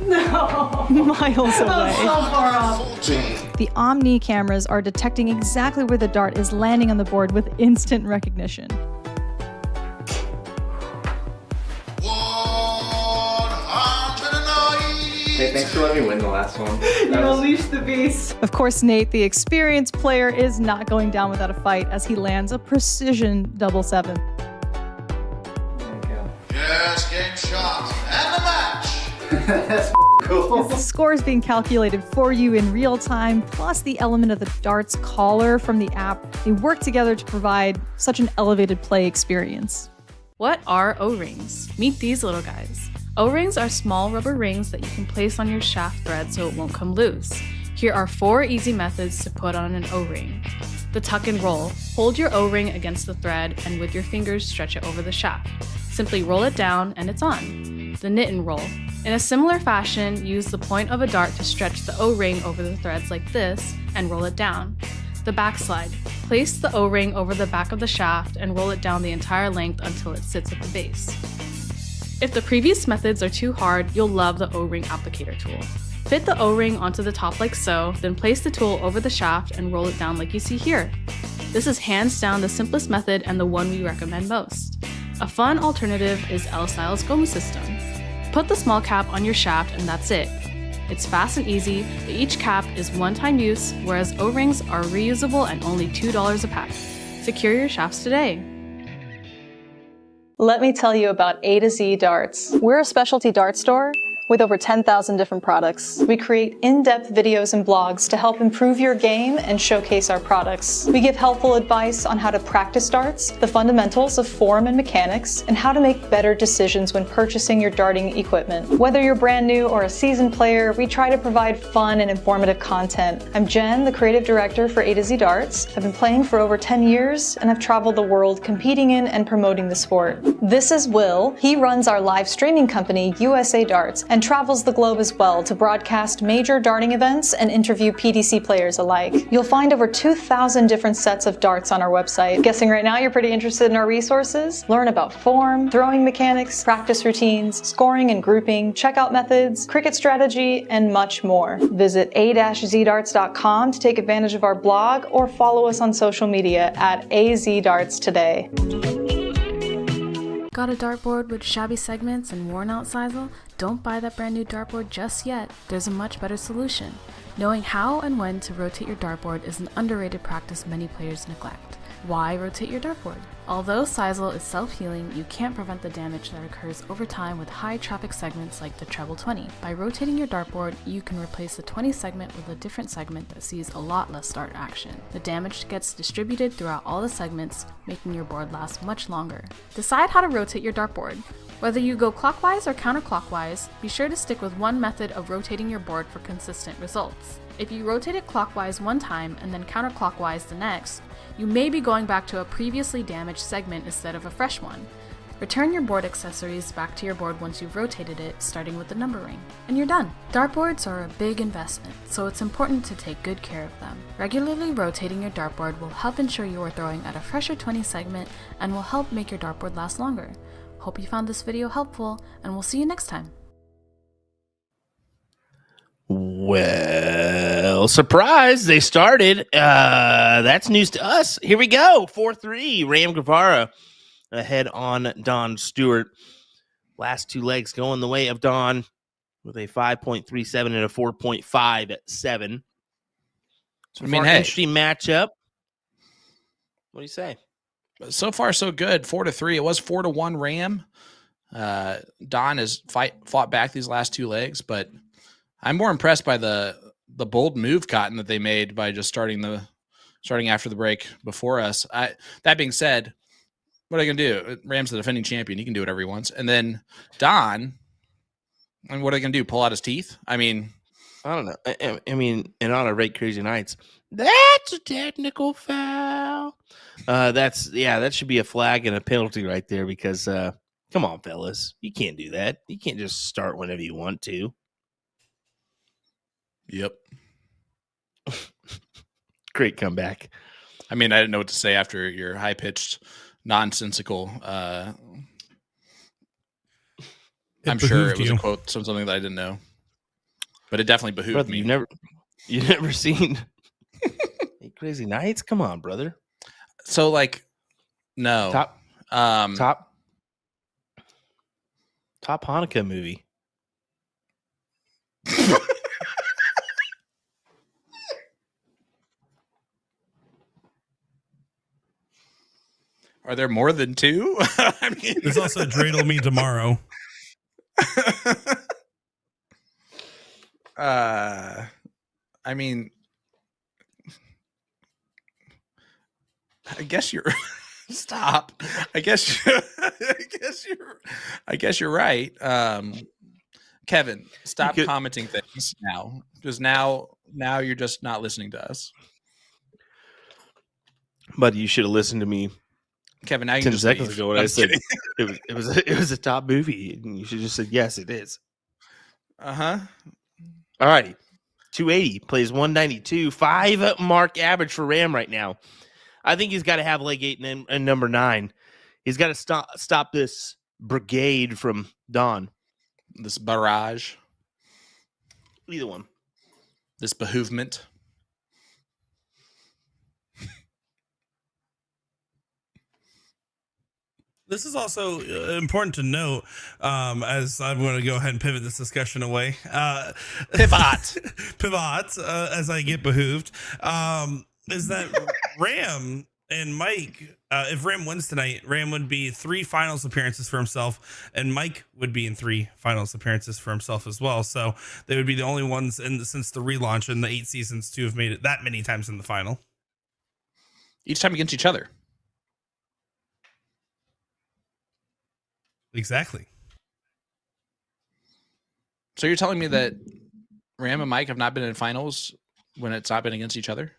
No. Miles away. So far off. The Omni cameras are detecting exactly where the dart is landing on the board with instant recognition. Hey, thanks for letting me win the last one. You unleashed the beast. Of course, Nate, the experienced player, is not going down without a fight as he lands a precision double 7. There you go. Yes, game shot and a match. That's cool. The score is being calculated for you in real time, plus the element of the darts caller from the app. They work together to provide such an elevated play experience. What are O-rings? Meet these little guys. O-rings are small rubber rings that you can place on your shaft thread so it won't come loose. Here are 4 easy methods to put on an O-ring. The tuck and roll. Hold your O-ring against the thread and with your fingers stretch it over the shaft. Simply roll it down and it's on. The knit and roll. In a similar fashion, use the point of a dart to stretch the O-ring over the threads like this and roll it down. The backslide. Place the O-ring over the back of the shaft and roll it down the entire length until it sits at the base. If the previous methods are too hard, you'll love the O-ring applicator tool. Fit the O-ring onto the top like so, then place the tool over the shaft and roll it down like you see here. This is hands down the simplest method and the one we recommend most. A fun alternative is L-Style's Gomu system. Put the small cap on your shaft and that's it. It's fast and easy, but each cap is one-time use, whereas O-rings are reusable and only $2 a pack. Secure your shafts today. Let me tell you about A to Z Darts. We're a specialty dart store with over 10,000 different products. We create in-depth videos and blogs to help improve your game and showcase our products. We give helpful advice on how to practice darts, the fundamentals of form and mechanics, and how to make better decisions when purchasing your darting equipment. Whether you're brand new or a seasoned player, we try to provide fun and informative content. I'm Jen, the creative director for A to Z Darts. I've been playing for over 10 years and have traveled the world competing in and promoting the sport. This is Will. He runs our live streaming company, USA Darts, and travels the globe as well to broadcast major darting events and interview PDC players alike. You'll find over 2,000 different sets of darts on our website. Guessing right now you're pretty interested in our resources? Learn about form, throwing mechanics, practice routines, scoring and grouping, checkout methods, cricket strategy, and much more. Visit a-zdarts.com to take advantage of our blog or follow us on social media at azdarts today. Got a dartboard with shabby segments and worn out sisal? Don't buy that brand new dartboard just yet. There's a much better solution. Knowing how and when to rotate your dartboard is an underrated practice many players neglect. Why rotate your dartboard? Although sisal is self-healing, you can't prevent the damage that occurs over time with high traffic segments like the treble 20. By rotating your dartboard, you can replace the 20 segment with a different segment that sees a lot less dart action. The damage gets distributed throughout all the segments, making your board last much longer. Decide how to rotate your dartboard. Whether you go clockwise or counterclockwise, be sure to stick with one method of rotating your board for consistent results. If you rotate it clockwise one time and then counterclockwise the next, you may be going back to a previously damaged segment instead of a fresh one. Return your board accessories back to your board once you've rotated it, starting with the number ring, and you're done. Dartboards are a big investment, so it's important to take good care of them. Regularly rotating your dartboard will help ensure you are throwing at a fresher 20 segment and will help make your dartboard last longer. Hope you found this video helpful, and we'll see you next time. Well, surprise, they started. That's news to us. Here we go. 4-3, Ram Guevara ahead on Don Stewart. Last two legs going the way of Don with a 5.37 and a 4.57. So interesting matchup. What do you say? So far, so good. 4-3. It was 4-1 Ram. Don has fought back these last two legs, but I'm more impressed by the bold move, Cotton, that they made by just starting after the break before us. That being said, what are you gonna do? Ram's the defending champion. He can do whatever he wants. And then Don, and what are they gonna do? Pull out his teeth? I mean, I don't know. I mean, and on a rate crazy nights, that's a technical foul. That should be a flag and a penalty right there because come on, fellas, you can't do that. You can't just start whenever you want to. Yep. Great comeback. I mean, I didn't know what to say after your high-pitched, nonsensical. I'm sure it was a quote, something that I didn't know, but it definitely behooved brother, me. You've never seen Crazy Nights? Come on, brother. So, like, no top Hanukkah movie. Are there more than two? I mean, there's also Dreidel Me Tomorrow. I mean, I guess you're stop. I guess you're right. Kevin, stop commenting things now, because now you're just not listening to us. But you should have listened to me, Kevin. Now you 10 just seconds leave. ago when I said it was a top movie, and you should just said yes, it is. Uh huh. All righty. 280 plays 192, 5 mark average for Ram right now. I think he's got to have leg 8 and number 9. He's got to stop this brigade from Don. This barrage. Either one. This behoovement. This is also important to note, as I'm going to go ahead and pivot this discussion away. Pivot, as I get behooved, is that Ram and Mike, if Ram wins tonight, Ram would be 3 finals appearances for himself, and Mike would be in 3 finals appearances for himself as well. So they would be the only ones since the relaunch in the 8 seasons to have made it that many times in the final. Each time against each other. Exactly. So you're telling me that Ram and Mike have not been in finals when it's not been against each other?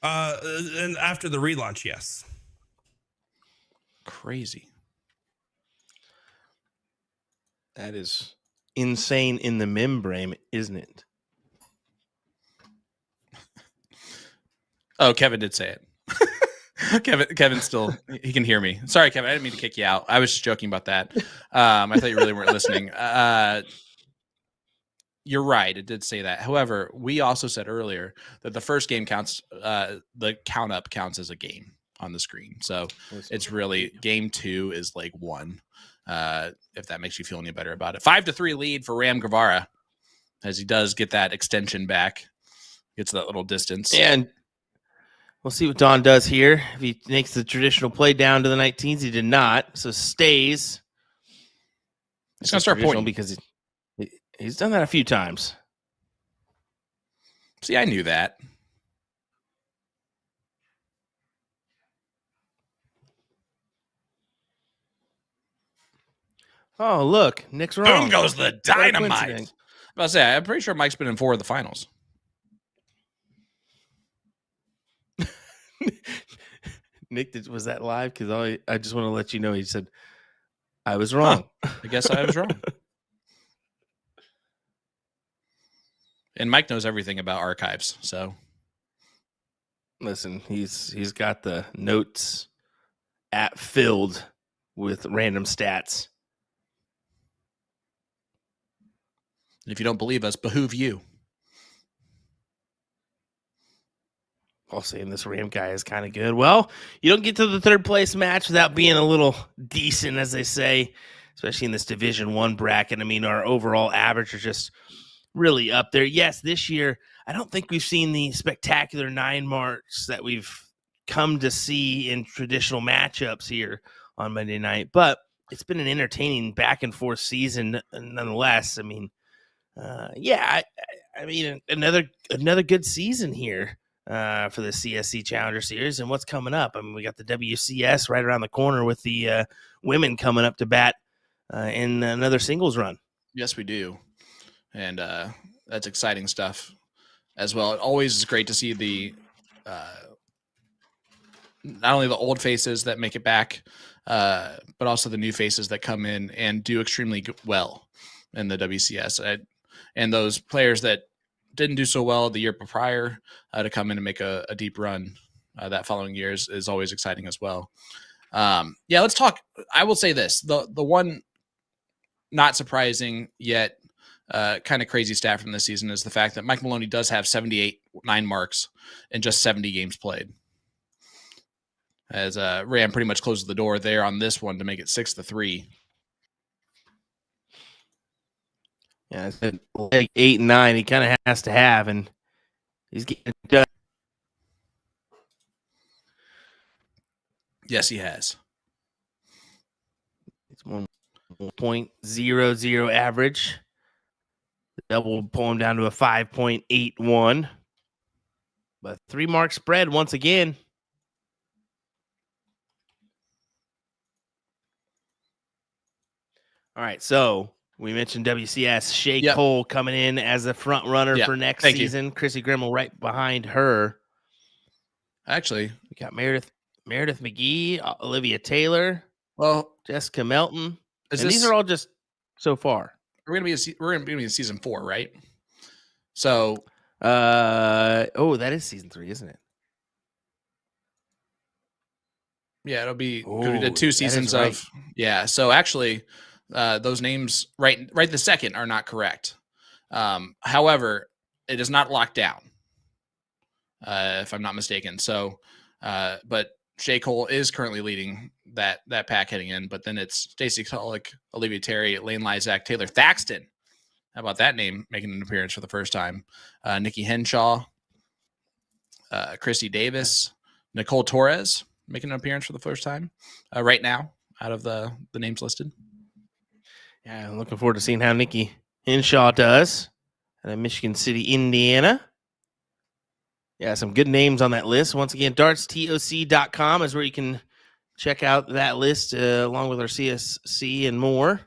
And after the relaunch, yes. Crazy. That is insane in the membrane, isn't it? Oh, Kevin did say it. Kevin still, he can hear me. Sorry, Kevin, I didn't mean to kick you out. I was just joking about that. I thought you really weren't listening. You're right. It did say that. However, we also said earlier that the first game counts, the count up counts as a game on the screen. So it's really game 2 is like 1. If that makes you feel any better about it. 5-3 lead for Ram Guevara as he does get that extension back. Gets that little distance. And we'll see what Don does here. If he makes the traditional play down to the 19s, he did not. So stays. He's going to start pointing. Because he's done that a few times. See, I knew that. Oh, look. Nick's wrong. Boom goes the dynamite. I was say, I'm pretty sure Mike's been in 4 of the finals. Nick, was that live? Because I just want to let you know, he said, I was wrong. I guess I was wrong. And Mike knows everything about archives, so Listen, he's got the notes app filled with random stats. if you don't believe us, behoove you. I'll say this Ram guy is kind of good. Well, you don't get to the third place match without being a little decent, as they say, especially in this Division I bracket. I mean, our overall average is just really up there. Yes, this year, I don't think we've seen the spectacular 9 marks that we've come to see in traditional matchups here on Monday night, but it's been an entertaining back and forth season nonetheless. I mean, I mean, another good season here for the CSC Challenger Series. And what's coming up? I mean, we got the WCS right around the corner with the women coming up to bat in another singles run. Yes, we do. And that's exciting stuff as well. It always is great to see the not only the old faces that make it back, but also the new faces that come in and do extremely well in the WCS. And those players that didn't do so well the year prior to come in and make a deep run that following year is always exciting as well. Let's talk. I will say this. The one not surprising yet kind of crazy stat from this season is the fact that Mike Maloney does have 78 9 marks in just 70 games played. As Ram pretty much closes the door there on this one to make it 6-3. Yeah, I said like 8 and 9. He kind of has to have, and he's getting it done. Yes, he has. It's 1.00 average. The double will pull him down to a 5.81. But 3 mark spread once again. All right, so we mentioned WCS. Shea Cole coming in as a front runner for next season. Chrissy Grimmel right behind her. Actually, we got Meredith McGee, Olivia Taylor, Jessica Melton. These are all just so far. We're gonna be in season 4, right? So, that is season 3, isn't it? Yeah, it'll be. We did 2 seasons of. Yeah, so actually, those names right this second are not correct. However, it is not locked down, if I'm not mistaken. So, but Shea Cole is currently leading that pack heading in. But then it's Stacey Tulloch, Olivia Terry, Lane Lysak, Taylor Thaxton. How about that name making an appearance for the first time? Nikki Henshaw, Christy Davis, Nicole Torres making an appearance for the first time right now out of the names listed. Yeah, I'm looking forward to seeing how Nikki Henshaw does at Michigan City, Indiana. Yeah, some good names on that list. Once again, dartstoc.com is where you can check out that list along with our CSC and more.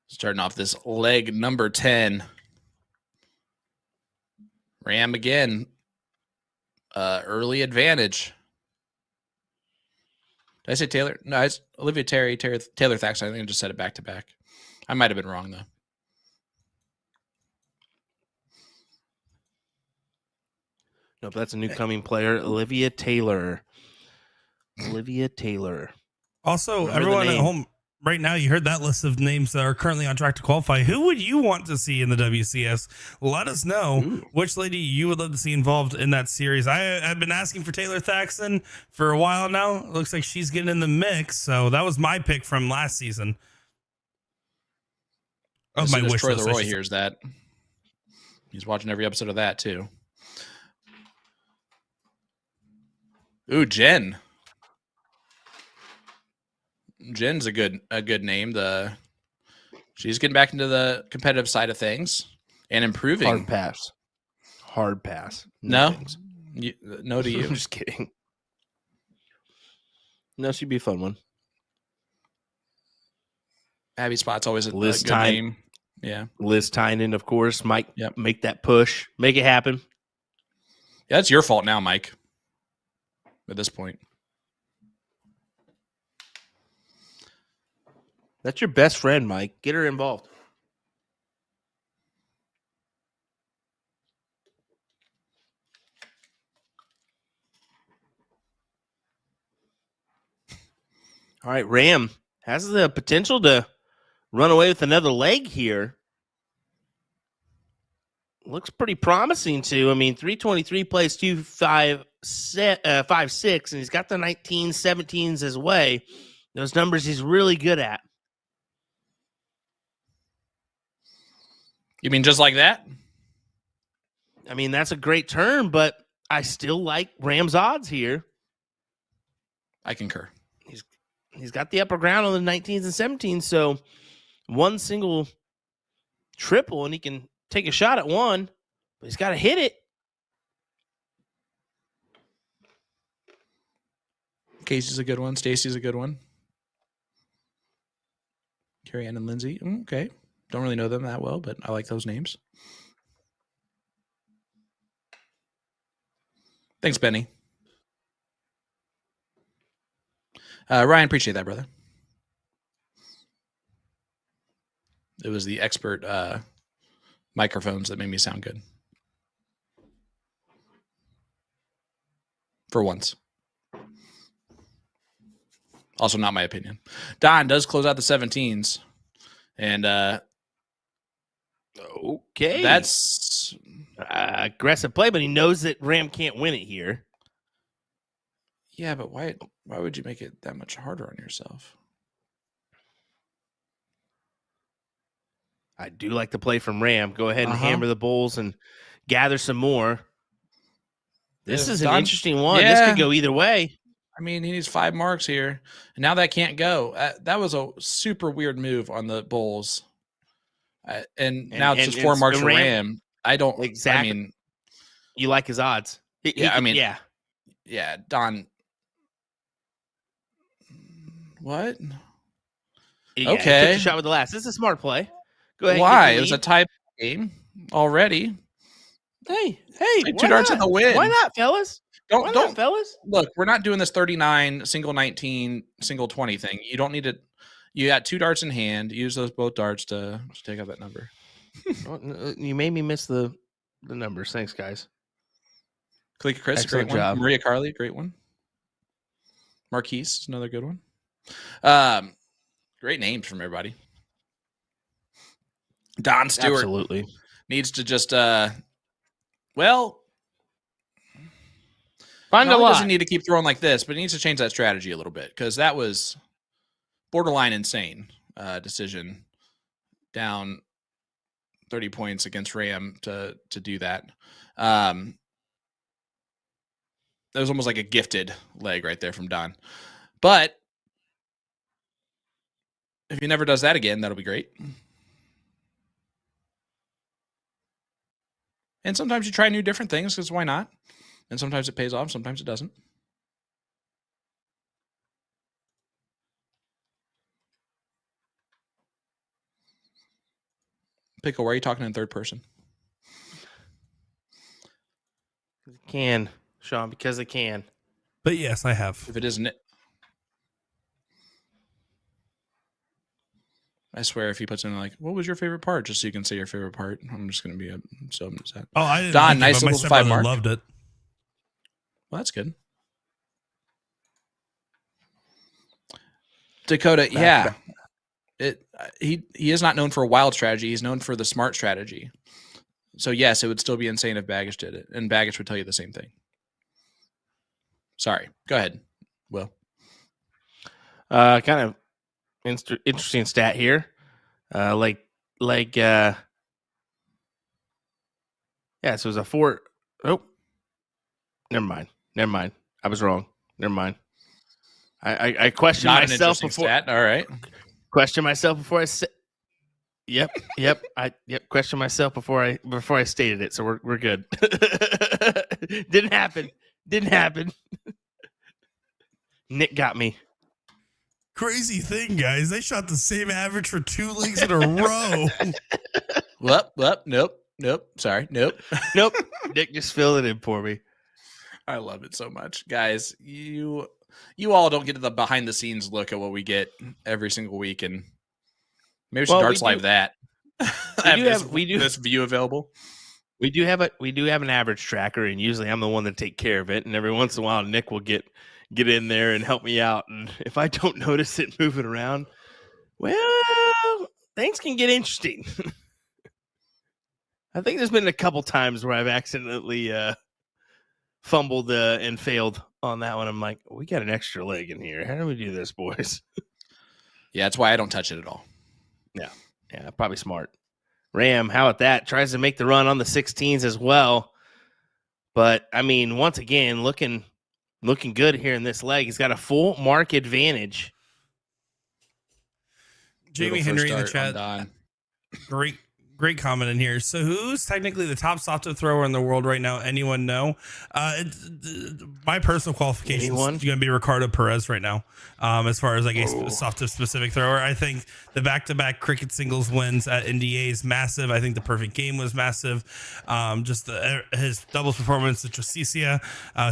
Starting off this leg number 10. Ram again. Early advantage. Did I say Taylor? No, it's Olivia Terry, Taylor Thaxton. I think I just said it back to back. I might have been wrong though. Nope, that's a new coming player, Olivia Taylor. Olivia Taylor. Also, everyone at home right now, you heard that list of names that are currently on track to qualify. Who would you want to see in the WCS? Let us know which lady you would love to see involved in that series. I've been asking for Taylor Thaxton for a while now. It looks like she's getting in the mix. So that was my pick from last season. As soon as Troy Leroy hears that, he's watching every episode of that too. Ooh, Jen. Jen's a good name. She's getting back into the competitive side of things and improving. Hard pass. No to you. I'm just kidding. No, she'd be a fun one. Abby Spot's always a good name. Yeah. Liz Tynan, of course, might make that push, make it happen. Yeah, it's your fault now, Mike. At this point. That's your best friend, Mike. Get her involved. All right, Ram has the potential to run away with another leg here. Looks pretty promising too. I mean, 323 plays 2.56, and he's got the 19s, 17s his way. Those numbers he's really good at. You mean just like that? I mean, that's a great turn, but I still like Rams odds here. I concur. He's got the upper ground on the 19s and 17s, so one single triple, and he can take a shot at one, but he's got to hit it. Casey's a good one. Stacy's a good one. Carrie Ann and Lindsay. Okay. Don't really know them that well, but I like those names. Thanks, Benny. Ryan, appreciate that, brother. It was the expert microphones that made me sound good. For once. Also not my opinion. Don does close out the 17s. And okay. That's aggressive play, but he knows that Ram can't win it here. Yeah, but why would you make it that much harder on yourself? I do like the play from Ram. Go ahead and hammer the bulls and gather some more. This is an interesting one. Yeah. This could go either way. I mean, he needs 5 marks here. And now that can't go. That was a super weird move on the bulls. And now it's just 4 marks for Ram. I don't exactly. I mean, you like his odds. Yeah, Don. What? Yeah, okay. He took a shot with the last. This is a smart play. Go ahead. Why? It was a tie game already. Hey, like 2 darts in the win. Why not, fellas? Don't, fellas. Look, we're not doing this 39, single 19, single 20 thing. You don't need to. You got 2 darts in hand. Use those both darts to take out that number. You made me miss the numbers. Thanks, guys. Kalika Chris, excellent great job. one. Maria Carly, great one. Marquise, another good one. Great names from everybody. Don Stewart absolutely needs to just find a lot. Doesn't lot. need to keep throwing like this, but he needs to change that strategy a little bit because that was borderline insane decision. Down 30 points against Ram to do that. That was almost like a gifted leg right there from Don. But if he never does that again, that'll be great. And sometimes you try new different things because why not? And sometimes it pays off, sometimes it doesn't. Pickle, why are you talking in third person? Can, Sean, because it can. But yes, I have. If it isn't it, I swear if he puts in like, what was your favorite part? Just so you can say your favorite part. I'm just going to be so upset. Oh, I didn't Don, like nice it, but my little 5 stepbrother mark. loved it. Well, that's good. Dakota, yeah. He is not known for a wild strategy. He's known for the smart strategy. So yes, it would still be insane if Baggage did it, and Baggage would tell you the same thing. Sorry, go ahead, Will. Kind of interesting stat here. So it was a 4. Oh, never mind. I was wrong. Never mind. I questioned Not myself an before. stat. All right. Question myself before I said. Yep. Question myself before I stated it. So we're good. Didn't happen. Nick got me. Crazy thing, guys. They shot the same average for 2 leagues in a row. Nope. Sorry, nope. Nick just filled it in for me. I love it so much, guys. You all don't get the behind the scenes look at what we get every single week, and maybe we should Darts Live that. We do this view available. We do have an average tracker, and usually I'm the one that take care of it. And every once in a while, Nick will get in there and help me out. And if I don't notice it moving around, well, things can get interesting. I think there's been a couple times where I've accidentally fumbled and failed on that one. I'm like, we got an extra leg in here. How do we do this, boys? Yeah, that's why I don't touch it at all. Yeah, probably smart. Ram, how about that? Tries to make the run on the 16s as well. But, I mean, once again, looking good here in this leg. He's got a full mark advantage. Jamie Henry in the chat. Great comment in here. So who's technically the top soft tip thrower in the world right now? Anyone know? My personal qualification is going to be Ricardo Perez right now. As far as like a soft tip specific thrower, I think the back-to-back cricket singles wins at NDA is massive. I think the perfect game was massive. His doubles performance at Justicia,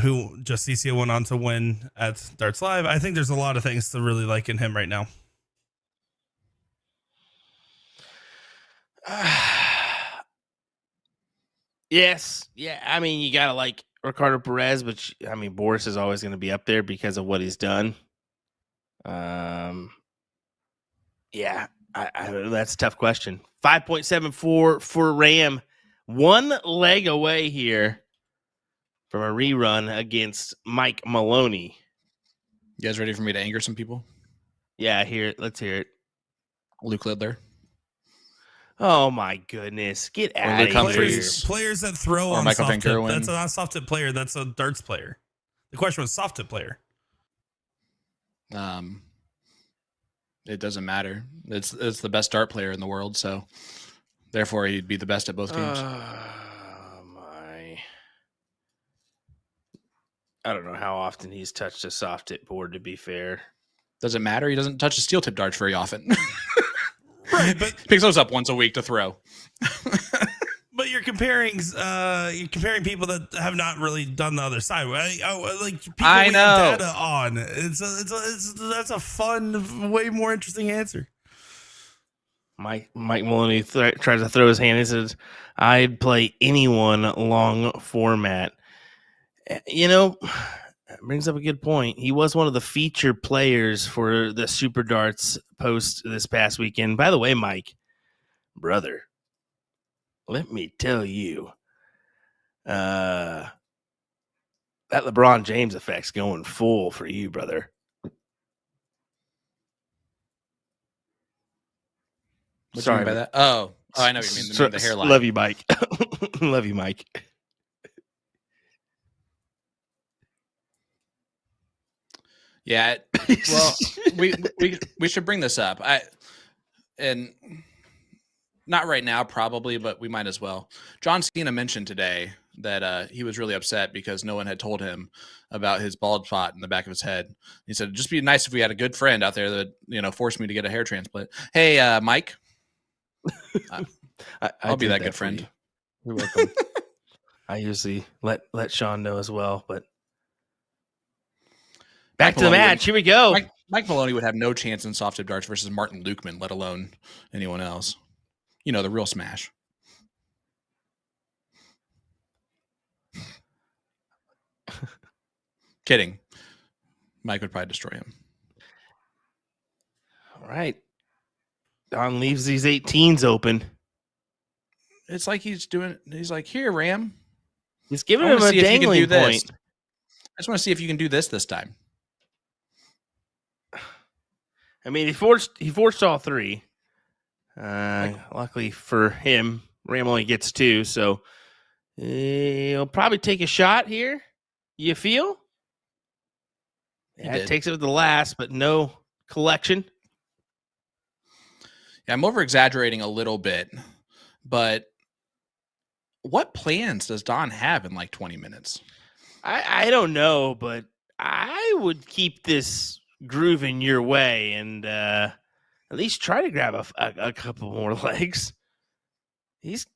who Justicia went on to win at Darts Live. I think there's a lot of things to really like in him right now. Yes. Yeah. I mean, you got to like Ricardo Perez, but I mean, Boris is always going to be up there because of what he's done. Yeah, that's a tough question. 5.74 for Ram. One leg away here from a rerun against Mike Maloney. You guys ready for me to anger some people? Yeah, let's hear it. Luke Lidler. Oh my goodness! Get out of here! Players that throw on soft tip. That's not a soft tip player. That's a darts player. The question was soft tip player. It doesn't matter. It's the best dart player in the world, so therefore he'd be the best at both games. My! I don't know how often he's touched a soft tip board. To be fair, does it matter? He doesn't touch a steel tip darts very often. Right, but picks those up once a week to throw. But you're comparing people that have not really done the other side. Like people I know. Data on. That's a fun, way more interesting answer. Mike Maloney tries to throw his hand. He says, "I'd play anyone long format." You know, that brings up a good point. He was one of the featured players for the Super Darts post this past weekend. By the way, Mike, brother, let me tell you, that LeBron James effect's going full for you, brother. What do you mean by that? Oh, I know what you mean. The hairline. Love you, Mike. Love you, Mike. Yeah, well, we should bring this up. And not right now, probably, but we might as well. John Cena mentioned today that he was really upset because no one had told him about his bald spot in the back of his head. He said, "It'd just be nice if we had a good friend out there that forced me to get a hair transplant." Hey, Mike, I'll be that good friend. You're welcome. I usually let Sean know as well, but. Back to the match. Here we go. Mike Maloney would have no chance in soft tip darts versus Martin Lukeman, let alone anyone else. You know, the real smash. Kidding. Mike would probably destroy him. All right. Don leaves these 18s open. It's like he's like, here, Ram. He's giving him a dangling point. I just want to see if you can do this time. I mean, he forced all three. Luckily for him, Ram only gets two, so he'll probably take a shot here. You feel? Yeah, it takes it to the last, but no collection. Yeah, I'm over exaggerating a little bit, but what plans does Don have in like 20 minutes? I don't know, but I would keep this grooving your way and at least try to grab a couple more legs. He's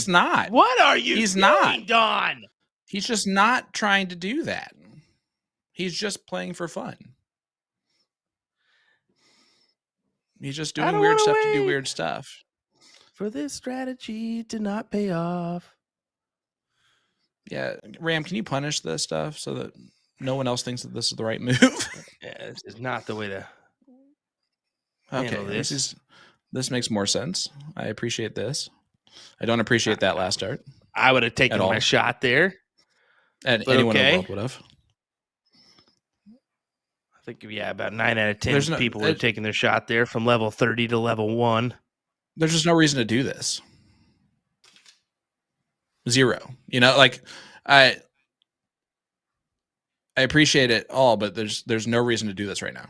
not. What are you He's doing, not. Don? He's just not trying to do that. He's just playing for fun. He's just doing weird stuff to do weird stuff. For this strategy to not pay off. Yeah, Ram, can you punish this stuff so that no one else thinks that this is the right move? Yeah, this is not the way to Okay, handle this. This makes more sense. I appreciate this. I don't appreciate that last dart. I would have taken At all. my shot there. And But anyone in okay. the world would have. I think, yeah, about 9 out of 10 There's no- people would have taken their shot there from level 30 to level 1. There's just no reason to do this. Zero. You know, like I appreciate it all, but there's no reason to do this right now.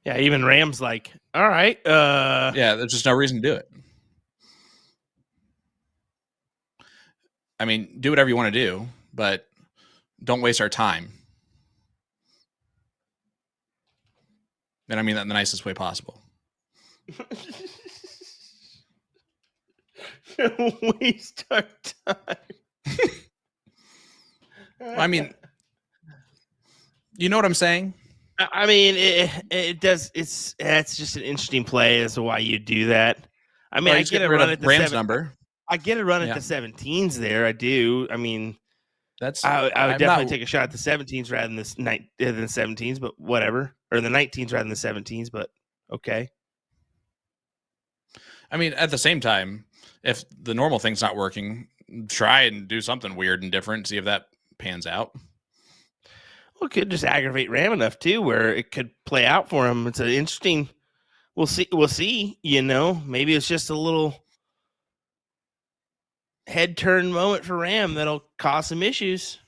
Yeah, even Ram's like, all right. Yeah, there's just no reason to do it. I mean, do whatever you want to do, but don't waste our time. And I mean that in the nicest way possible. Waste our time. I mean, you know what I'm saying? I mean, it does. It's just an interesting play as to why you do that. I mean, I get a run at the Rams number. I get a run Yeah. at the 17s there. I do. I mean, That's I would I'm definitely not- take a shot at the 17s rather than the 17s, but whatever, or the 19s rather than the 17s. But okay. I mean, at the same time, if the normal thing's not working, try and do something weird and different. See if that pans out. Well, it could just aggravate Ram enough too, where it could play out for him. It's an interesting. We'll see. We'll see. You know, maybe it's just a little head turn moment for Ram that'll cause some issues.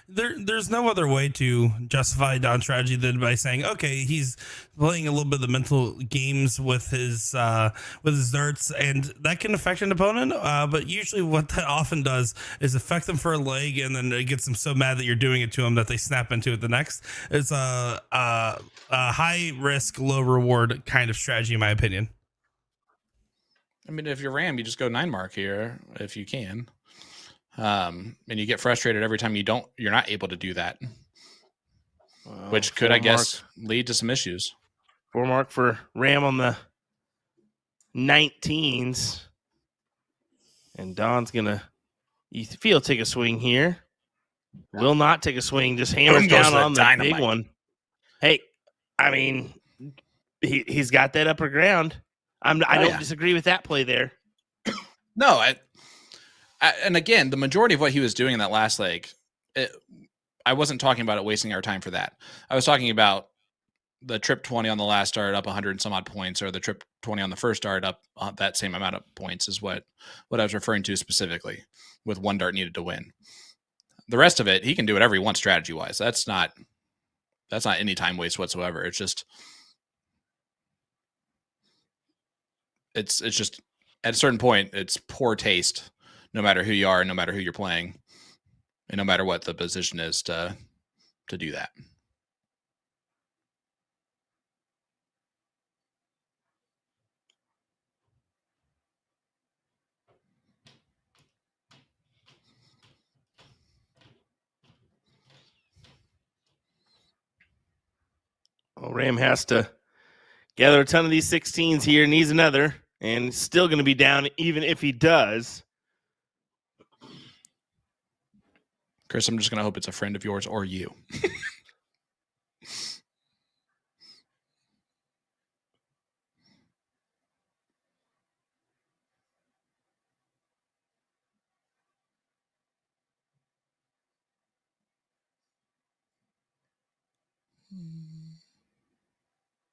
There's no other way to justify Don's strategy than by saying, okay, he's playing a little bit of the mental games with his darts, and that can affect an opponent. But usually, what that often does is affect them for a leg, and then it gets them so mad that you're doing it to them that they snap into it the next. It's a high risk, low reward kind of strategy, in my opinion. I mean, if you're Ram, you just go 9 mark here if you can. And you get frustrated every time you're not able to do that, which could, I guess, lead to some issues. 4 mark for Ram on the 19s. And Don's gonna, you feel, take a swing here. Will not take a swing, just hammers Goes down the on the dynamite. big one. Hey, I mean, he's got that upper ground. I don't disagree with that play there. No, and again, the majority of what he was doing in that last leg, I wasn't talking about it wasting our time for that. I was talking about the trip 20 on the last start up 100 and some odd points, or the trip 20 on the first start up that same amount of points is what I was referring to specifically, with 1 dart needed to win. The rest of it, he can do whatever he wants strategy wise. That's not any time waste whatsoever. It's just it's just at a certain point, it's poor taste, no matter who you are, no matter who you're playing, and no matter what the position is to do that. Well, Ram has to gather a ton of these 16s here, needs another, and still going to be down even if he does. Chris, I'm just going to hope it's a friend of yours or you.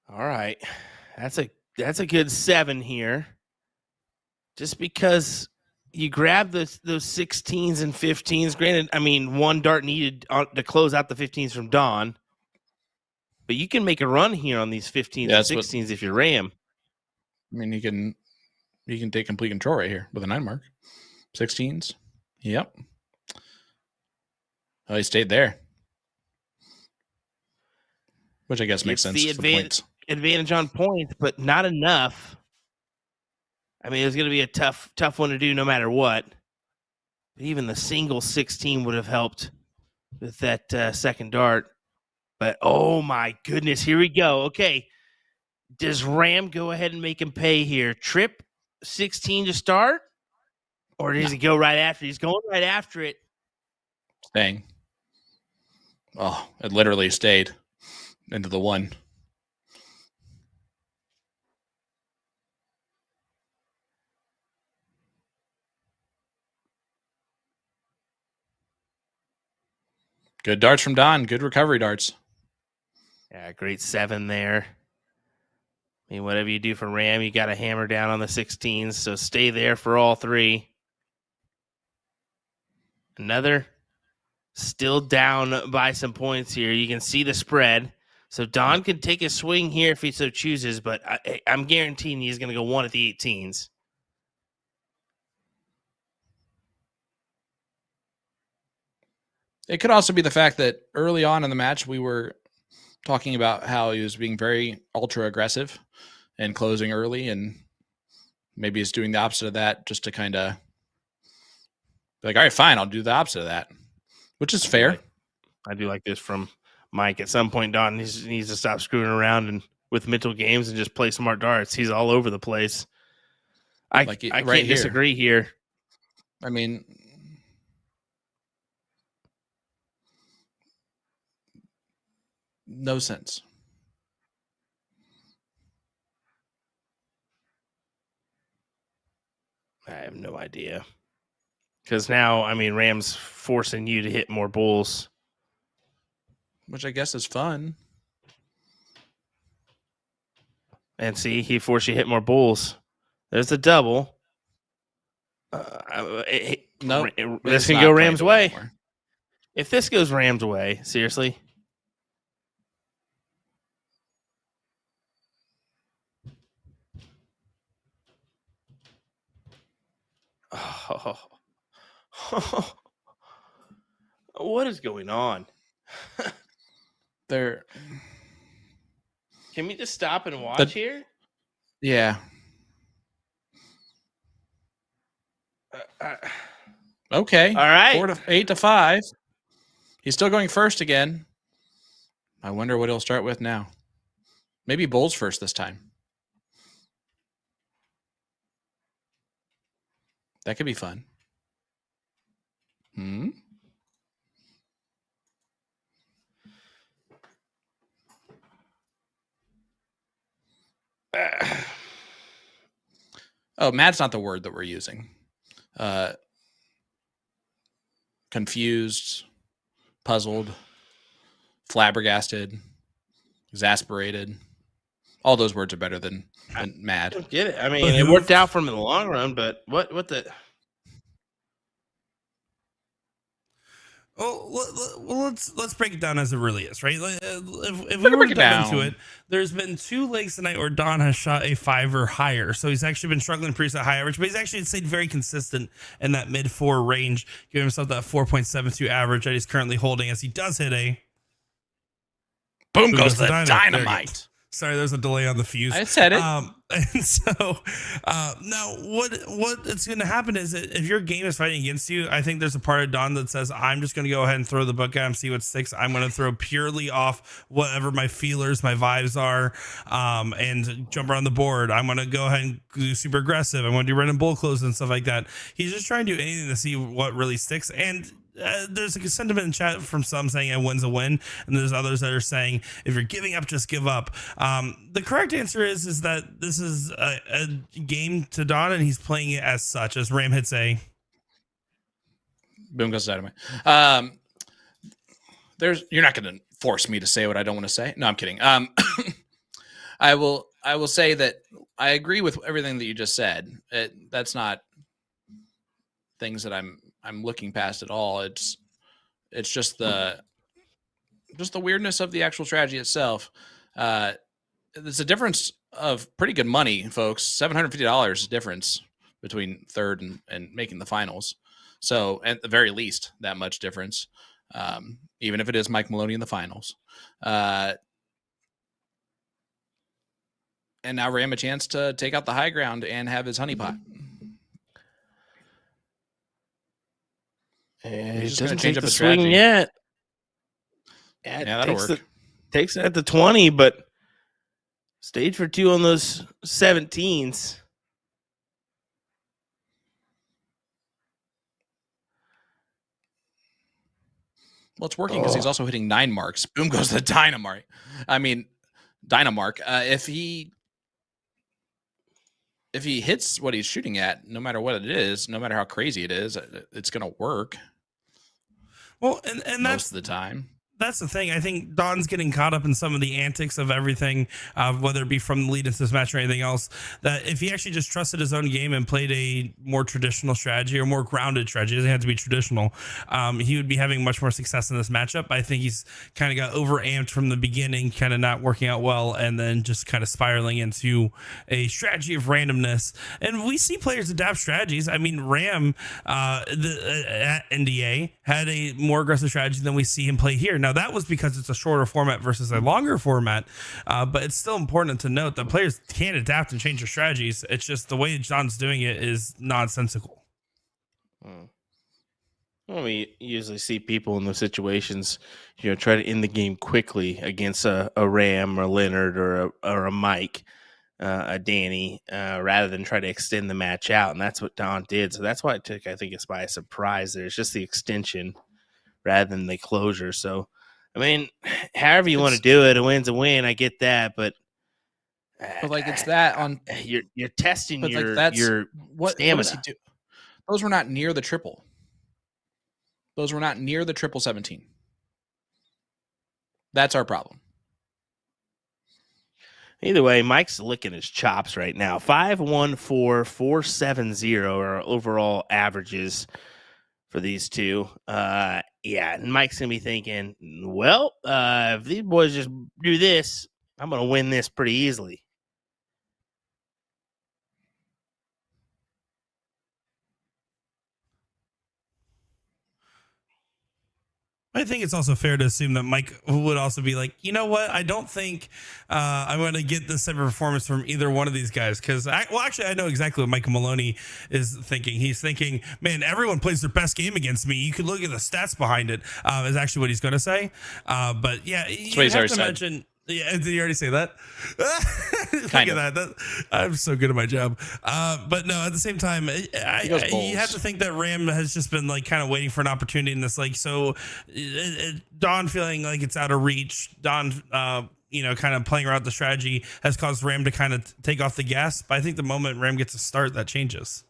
All right. That's a good 7 here. Just because you grab those 16s and 15s. Granted, I mean, 1 dart needed to close out the 15s from Don. But you can make a run here on these 15s and 16s if you're Ram. I mean, you can take complete control right here with a 9 mark. 16s. Yep. Oh, he stayed there. Which I guess makes sense. The advantage on points, but not enough. I mean, it's going to be a tough one to do no matter what. But even the single 16 would have helped with that second dart. But, oh, my goodness, here we go. Okay, does Ram go ahead and make him pay here? Trip 16 to start? Or does he go right after? He's going right after it. Staying. Oh, it literally stayed into the one. Good darts from Don. Good recovery darts. Yeah, great 7 there. I mean, whatever you do for Ram, you got to hammer down on the 16s. So stay there for all 3. Another still down by some points here. You can see the spread. So Don can take a swing here if he so chooses, but I'm guaranteeing he's going to go 1 at the 18s. It could also be the fact that early on in the match, we were talking about how he was being very ultra aggressive and closing early, and maybe he's doing the opposite of that just to kind of be like, all right, fine, I'll do the opposite of that, which is fair. I do like this from Mike. At some point, Don needs to stop screwing around and with mental games and just play smart darts. He's all over the place. I can't disagree here. I mean, no sense. I have no idea. Because now, I mean, Ram's forcing you to hit more bulls. Which I guess is fun. And see, he forced you to hit more bulls. There's a double. No, this can go Ram's way. Anymore. If this goes Ram's way, seriously. Oh. What is going on? There. Can we just stop and watch here? Yeah. Okay. All right. 8-5. He's still going first again. I wonder what he'll start with now. Maybe bulls first this time. That could be fun. Oh, mad's not the word that we're using. Confused, puzzled, flabbergasted, exasperated. All those words are better than mad. I don't get it. I mean, it worked out for him in the long run, but what the... Well, let's break it down as it really is, right? If we were to dive into it, there's been 2 legs tonight where Don has shot a 5 or higher, so he's actually been struggling to produce a high average, but he's actually stayed very consistent in that mid-4 range, giving himself that 4.72 average that he's currently holding as he does hit a... Boom goes the dynamite. Sorry, there's a delay on the fuse. I said it. And so now what it's going to happen is that if your game is fighting against you, I think there's a part of Don that says, I'm just going to go ahead and throw the book at him, see what sticks. I'm going to throw purely off whatever my feelers, my vibes are, and jump around the board. I'm going to go ahead and do super aggressive. I'm going to do random bull closes and stuff like that. He's just trying to do anything to see what really sticks. And there's a sentiment in chat from some saying a win's a win, and there's others that are saying if you're giving up, just give up. The correct answer is that this is a game to Don, and he's playing it as such. As Ram hits a boom goes dynamite. You're not going to force me to say what I don't want to say. No, I'm kidding. I will say that I agree with everything that you just said. That's not things that I'm looking past at all. It's just the weirdness of the actual strategy itself. There's a difference of pretty good money, folks. $750 difference between third and making the finals. So at the very least, that much difference. Even if it is Mike Maloney in the finals. And now Ram a chance to take out the high ground and have his honeypot. And He's it just going doesn't to change take up the his swing strategy. yet. Yeah, that'll work. Takes it at the 20, but stage for 2 on those 17s. Well, it's working because he's also hitting 9 marks. Boom goes the Dynamark. Dynamark. If he hits what he's shooting at, no matter what it is, no matter how crazy it is, it's going to work. Well, and most of the time. That's the thing. I think Don's getting caught up in some of the antics of everything, whether it be from the lead into this match or anything else, that if he actually just trusted his own game and played a more traditional strategy or more grounded strategy, it doesn't have to be traditional, he would be having much more success in this matchup. I think he's kind of got overamped from the beginning, kind of not working out well, and then just kind of spiraling into a strategy of randomness. And we see players adapt strategies. I mean, Ram at NDA had a more aggressive strategy than we see him play here. Now, that was because it's a shorter format versus a longer format, but it's still important to note that players can adapt and change their strategies. It's just the way John's doing it is nonsensical. Well, we usually see people in those situations, try to end the game quickly against a Ram or Leonard or a Mike, a Danny, rather than try to extend the match out. And that's what Don did. So that's why it took, I think, it's by a surprise. There's just the extension rather than the closure. So, I mean, however you want to do it, a win's a win. I get that, but like it's that on you're testing but your like that's your what stamina. What does he do? Those were not near the triple. Those were not near the triple 17. That's our problem. Either way, Mike's licking his chops right now. 5-1-4, 4-7-0 are overall averages for these two. Yeah, and Mike's going to be thinking, well, if these boys just do this, I'm going to win this pretty easily. I think it's also fair to assume that Mike would also be like, you know what? I don't think I'm going to get this type of performance from either one of these guys. Because, actually, I know exactly what Michael Maloney is thinking. He's thinking, man, everyone plays their best game against me. You can look at the stats behind it, is actually what he's going to say. But, yeah, you have to mention. Yeah, did you already say that? Look at that. I'm so good at my job. But no, at the same time, you have to think that Ram has just been like kind of waiting for an opportunity in this. Like, so Don feeling like it's out of reach. Don, kind of playing around the strategy has caused Ram to kind of take off the gas. But I think the moment Ram gets a start, that changes.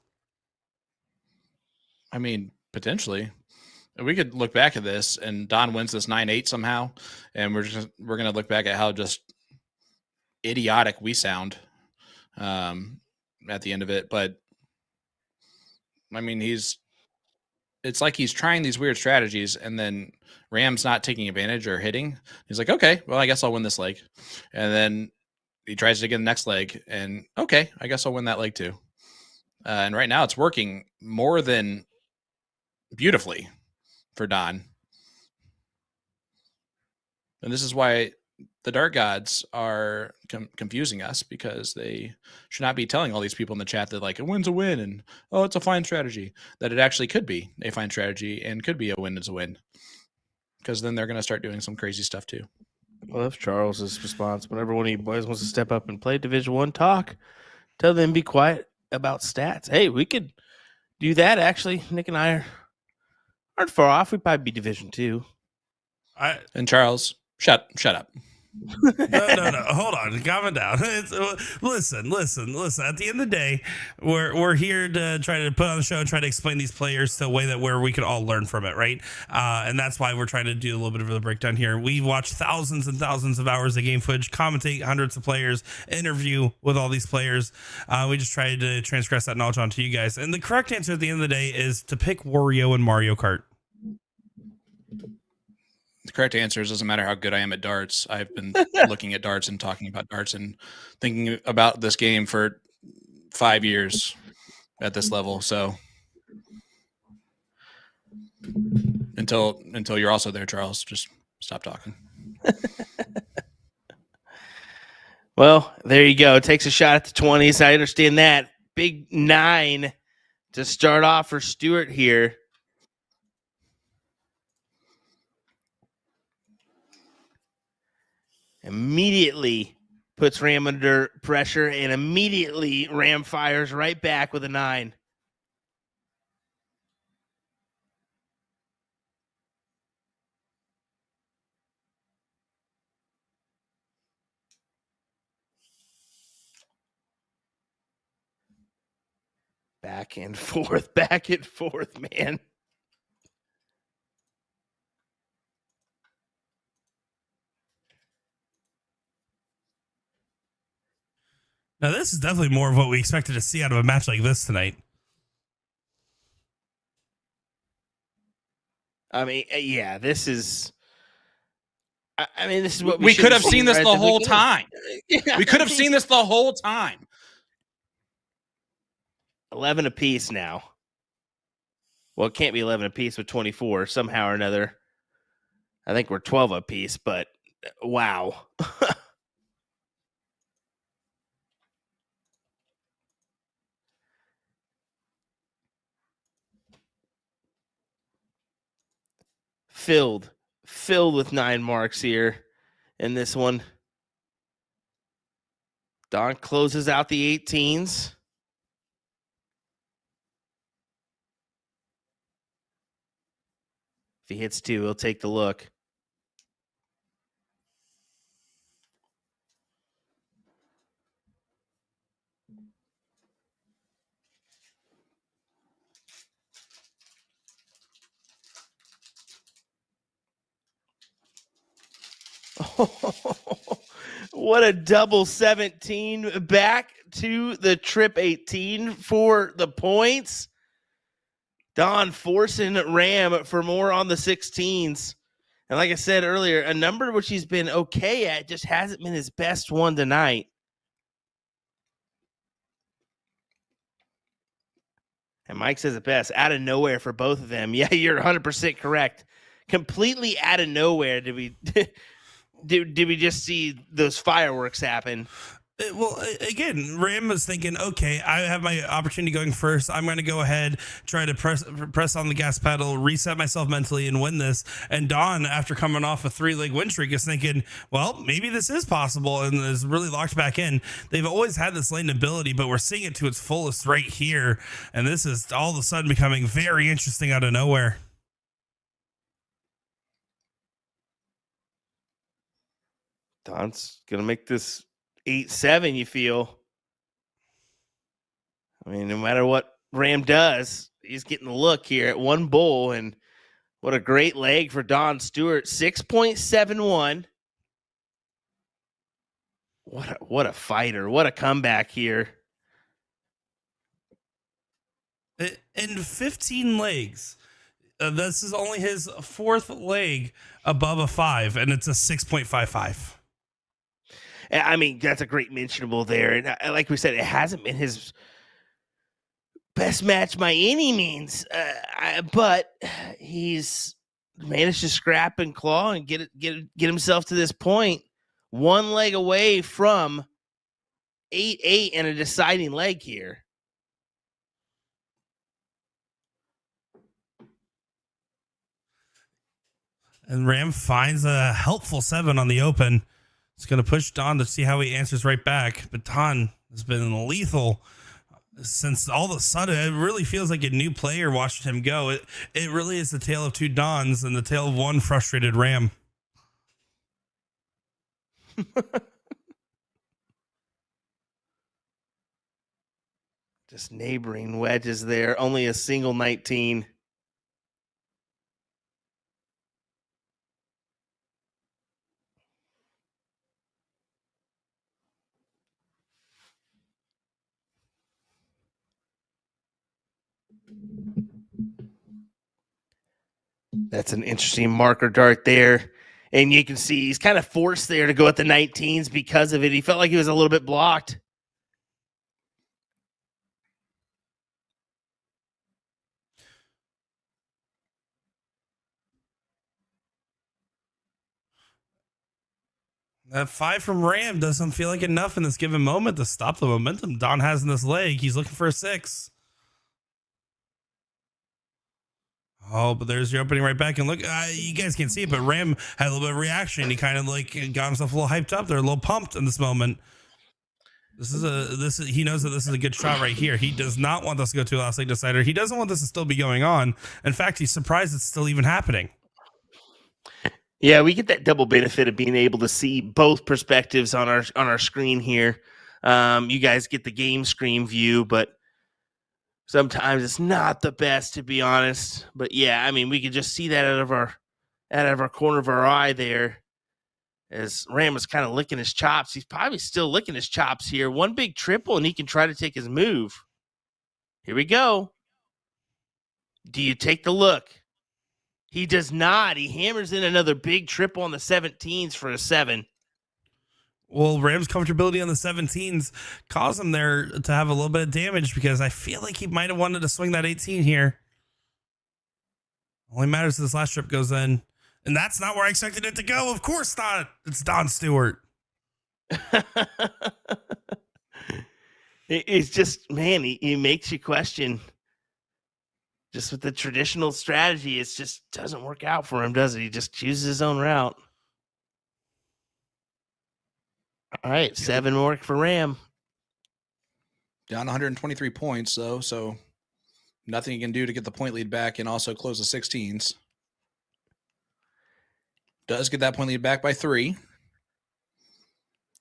I mean, potentially. We could look back at this and Don wins this 9-8 somehow, and we're going to look back at how just idiotic we sound at the end of it. But I mean, it's like he's trying these weird strategies, and then Ram's not taking advantage or hitting. He's like, okay, well, I guess I'll win this leg, and then he tries to get the next leg, and okay, I guess I'll win that leg too. And right now, it's working more than beautifully for Don. And this is why the dart gods are confusing us, because they should not be telling all these people in the chat that like a win's a win and oh, it's a fine strategy, that it actually could be a fine strategy and could be a win is a win, because then they're going to start doing some crazy stuff too. Well, that's Charles's response. Whenever one of you boys wants to step up and play Division I talk, tell them be quiet about stats. Hey, we could do that. Actually, Nick and I aren't far off. We'd probably be Division II. And Charles, shut up. No. Hold on. Calm down. Listen. At the end of the day, we're here to try to put on the show, try to explain these players to a way where we can all learn from it, right? And that's why we're trying to do a little bit of a breakdown here. We watch thousands and thousands of hours of game footage, commentate hundreds of players, interview with all these players. We just try to transgress that knowledge onto you guys. And the correct answer at the end of the day is to pick Wario and Mario Kart. The correct answer is, doesn't matter how good I am at darts. I've been looking at darts and talking about darts and thinking about this game for 5 years at this level. So until you're also there, Charles, just stop talking. Well, there you go. Takes a shot at the 20s. I understand that. Big 9 to start off for Stewart here. Immediately puts Ram under pressure, and immediately Ram fires right back with a 9. Back and forth, man. Now, this is definitely more of what we expected to see out of a match like this tonight. I mean, yeah, this is. I mean, this is what we could have seen this right the whole beginning. time. Yeah, We could have seen this the whole time. 11 apiece now. Well, it can't be 11 apiece with 24 somehow or another. I think we're 12 apiece, but wow. filled with 9 marks here in this one. Don closes out the 18s. If he hits 2, he'll take the look. What a double 17 back to the trip 18 for the points. Don forcing Ram for more on the 16s. And like I said earlier, a number which he's been okay at, just hasn't been his best one tonight. And Mike says it best, out of nowhere for both of them. Yeah, you're 100% correct. Completely out of nowhere did we did we just see those fireworks happen. Well, again, Ram was thinking, okay, I have my opportunity going first. I'm going to go ahead, try to press on the gas pedal, reset myself mentally, and win this. And Don, after coming off a 3-leg win streak, is thinking, well, maybe this is possible, and is really locked back in. They've always had this latent ability, but we're seeing it to its fullest right here. And this is all of a sudden becoming very interesting out of nowhere. Don's going to make this 8-7, you feel. I mean, no matter what Ram does, he's getting the look here at one bowl, and what a great leg for Don Stewart. 6.71. What a fighter. What a comeback here. In 15 legs. This is only his 4th leg above a 5, and it's a 6.55. I mean, that's a great mentionable there. And like we said, it hasn't been his best match by any means, but he's managed to scrap and claw and get himself to this point. 1 leg away from 8-8 and a deciding leg here. And Ram finds a helpful 7 on the open. It's going to push Don to see how he answers right back. But Don has been lethal since all of a sudden. It really feels like a new player watching him go. It really is the tale of 2 Dons and the tale of 1 frustrated Ram. Just neighboring wedges there. Only a single 19. That's an interesting marker dart there. And you can see he's kind of forced there to go at the 19s because of it. He felt like he was a little bit blocked. That 5 from Ram doesn't feel like enough in this given moment to stop the momentum Don has in this leg. He's looking for a 6. Oh, but there's your opening right back. And look, you guys can't see it, but Ram had a little bit of reaction. He kind of like got himself a little hyped up there, a little pumped in this moment. He knows that this is a good shot right here. He does not want this to go to a last leg decider. He doesn't want this to still be going on. In fact, he's surprised it's still even happening. Yeah, we get that double benefit of being able to see both perspectives on our screen here. You guys get the game screen view, but sometimes it's not the best, to be honest. But yeah, I mean, we could just see that out of our corner of our eye there, as Ram was kind of licking his chops. He's probably still licking his chops here. One big triple, and he can try to take his move. Here we go. Do you take the look? He does not. He hammers in another big triple on the 17s for a 7. Well, Ram's comfortability on the 17s caused him there to have a little bit of damage, because I feel like he might have wanted to swing that 18 here. Only matters if this last trip goes in. And that's not where I expected it to go. Of course not. It's Don Stewart. It's just, man, he makes you question. Just with the traditional strategy, it just doesn't work out for him, does it? He just chooses his own route. All right, 7 more for Ram. Down 123 points, though, so nothing you can do to get the point lead back and also close the 16s. Does get that point lead back by 3.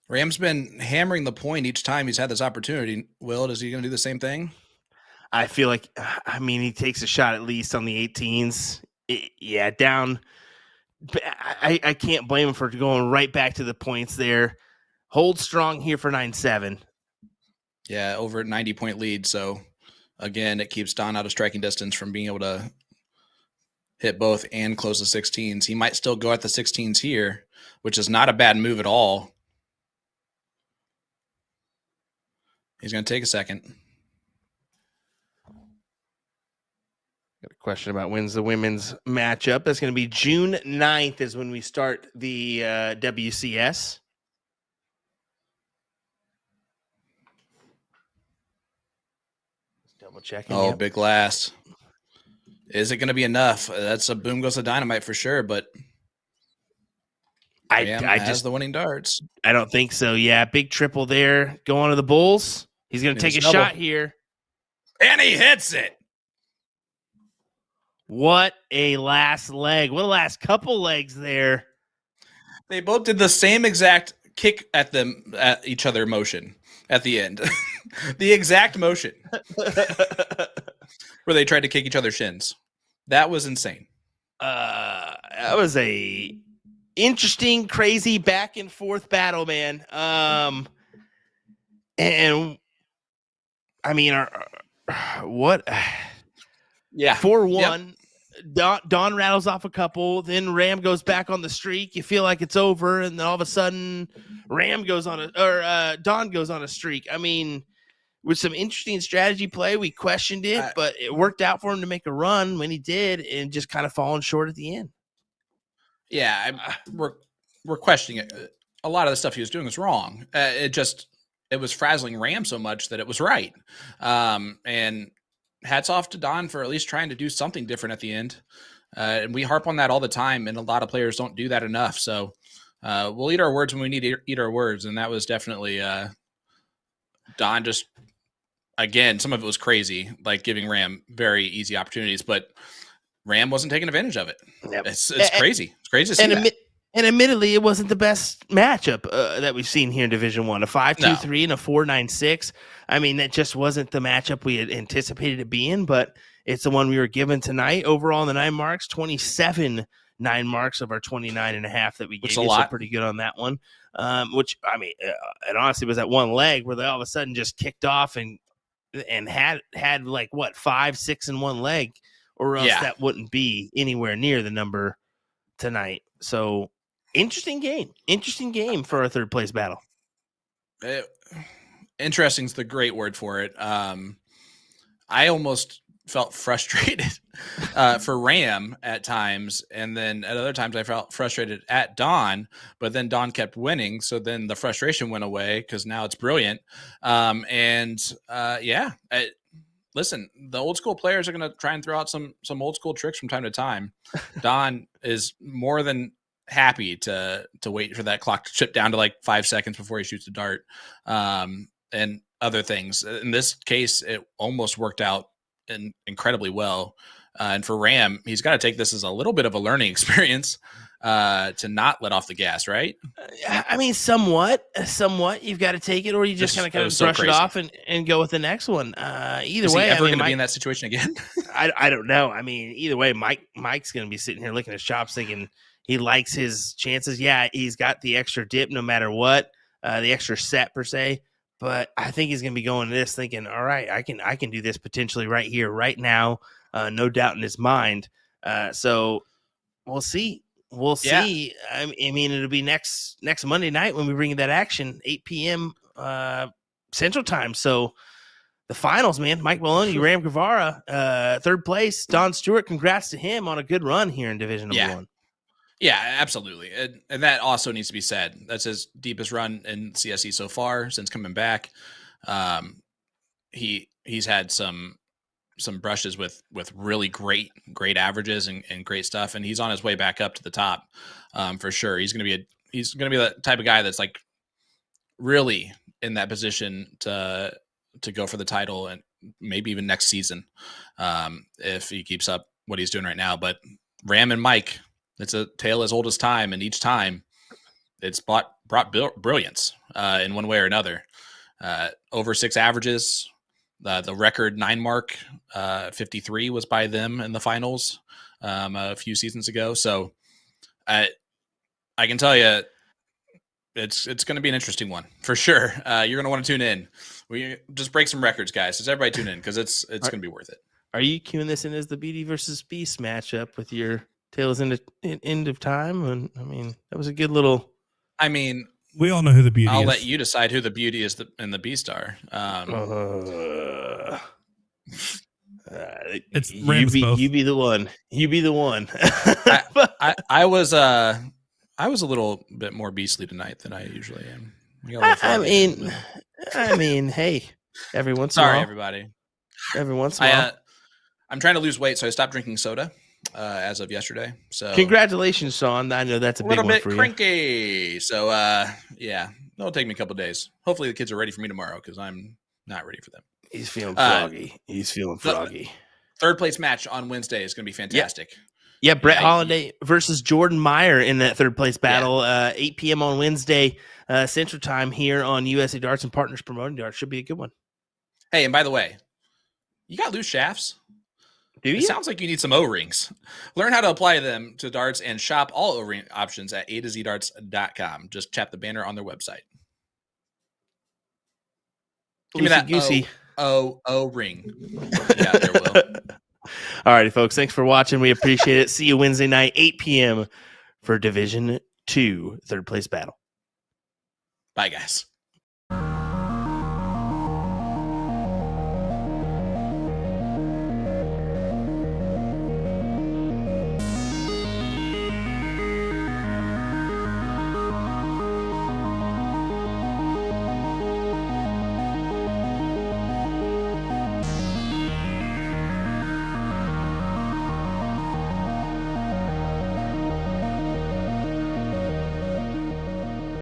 Ram's been hammering the point each time he's had this opportunity. Will, is he going to do the same thing? I feel like, I mean, he takes a shot at least on the 18s. Down. I can't blame him for going right back to the points there. Hold strong here for 9-7. Yeah, over a 90-point lead. So, again, it keeps Don out of striking distance from being able to hit both and close the 16s. He might still go at the 16s here, which is not a bad move at all. He's going to take a second. Got a question about when's the women's matchup. That's going to be June 9th is when we start the WCS. Just double checking. Oh, big last. Is it going to be enough? That's a boom goes the dynamite for sure, but I has just the winning darts. I don't think so. Yeah, big triple there. Go on to the Bulls. He's going to take a double. shot here. And he hits it. What a last leg. What a last couple legs there. They both did the same exact kick at each other motion at the end. The exact motion. Where they tried to kick each other's shins. That was insane. That was a interesting, crazy back and forth battle, man. And I mean, what? Yeah. 4-1. Yep. Don rattles off a couple, then Ram goes back on the streak. You feel like it's over, and then all of a sudden, Don goes on a streak. I mean, with some interesting strategy play, we questioned it, but it worked out for him to make a run when he did, and just kind of falling short at the end. Yeah, we're questioning it. A lot of the stuff he was doing was wrong. It was frazzling Ram so much that it was right. And hats off to Don for at least trying to do something different at the end. And we harp on that all the time, and a lot of players don't do that enough. So we'll eat our words when we need to eat our words. And that was definitely Don just, again, some of it was crazy, like giving Ram very easy opportunities, but Ram wasn't taking advantage of it. Yep. It's crazy. It's crazy to see that. And admittedly, it wasn't the best matchup that we've seen here in Division I. A 5-2-3 and a 4-9-6. I mean, that just wasn't the matchup we had anticipated it being, but it's the one we were given tonight. Overall, in the 9 marks, 27 9 marks of our 29.5 that we gave you. So pretty good on that one. Which, I mean, it honestly was that one leg where they all of a sudden just kicked off and had like, what, 5, 6 in one leg, or else that wouldn't be anywhere near the number tonight. So, interesting game for our third place battle. Interesting is the great word for it. I almost felt frustrated for Ram at times, and then at other times I felt frustrated at Don, but then Don kept winning, so then the frustration went away because now it's brilliant. Listen, the old school players are going to try and throw out some old school tricks from time to time. Don is more than happy to wait for that clock to chip down to like 5 seconds before he shoots the dart, and other things. In this case, it almost worked out incredibly well. And for Ram, he's got to take this as a little bit of a learning experience to not let off the gas, right? I mean, somewhat. You've got to take it, or you just kind of brush it off and go with the next one. Either Is way, he ever going to be in that situation again? I don't know. I mean, either way, Mike's going to be sitting here licking his chops, thinking he likes his chances. Yeah, he's got the extra dip, no matter what, the extra set per se. But I think he's going to be going to this thinking, all right, I can do this potentially right here, right now. No doubt in his mind. So we'll see. We'll see. I mean, it'll be next Monday night when we bring that action, 8 p.m. Central Time. So the finals, man. Mike Maloney, Ram Guevara, third place. Don Stewart, congrats to him on a good run here in Division Number 1. Yeah, absolutely. And that also needs to be said. That's his deepest run in CSC so far since coming back. He's had some brushes with really great averages and great stuff, and he's on his way back up to the top for sure. He's gonna be the type of guy that's like really in that position to go for the title, and maybe even next season if he keeps up what he's doing right now. But Ram and Mike, it's a tale as old as time, and each time it's brought brilliance in one way or another. Over 6 averages. The record 9 mark, 53 was by them in the finals a few seasons ago. So I can tell you it's going to be an interesting one for sure. You're going to want to tune in. We just break some records, guys. Just everybody tune in because it's going to be worth it. Are you queuing this in as the Beauty versus Beast matchup with your Tales end of time? And I mean, that was a good little. I mean, we all know who the Beauty is. I'll let you decide who the Beauty is and the Beast are. It's both. You be the one. You be the one. I was a little bit more beastly tonight than I usually am. I mean, hey, every once in a while. Sorry, everybody. Every once in a while. I'm trying to lose weight, so I stopped drinking soda as of yesterday. So congratulations, Sean. I know that's a big one for you. A little bit cranky. So yeah, it'll take me a couple of days. Hopefully the kids are ready for me tomorrow because I'm not ready for them. He's feeling froggy. Third place match on Wednesday is going to be fantastic. Yeah, Brett Holiday versus Jordan Meyer in that third place battle. 8 p.m. on Wednesday Central Time here on USA Darts and Partners Promoting Darts. Should be a good one. Hey, and by the way, you got loose shafts? Do you? It sounds like you need some O-rings. Learn how to apply them to darts and shop all O-ring options at A2ZDarts.com. Just tap the banner on their website. Give me that goosey. O-ring. Yeah, there will. All righty, folks. Thanks for watching. We appreciate it. See you Wednesday night, 8 p.m. for Division 2 third place battle. Bye, guys.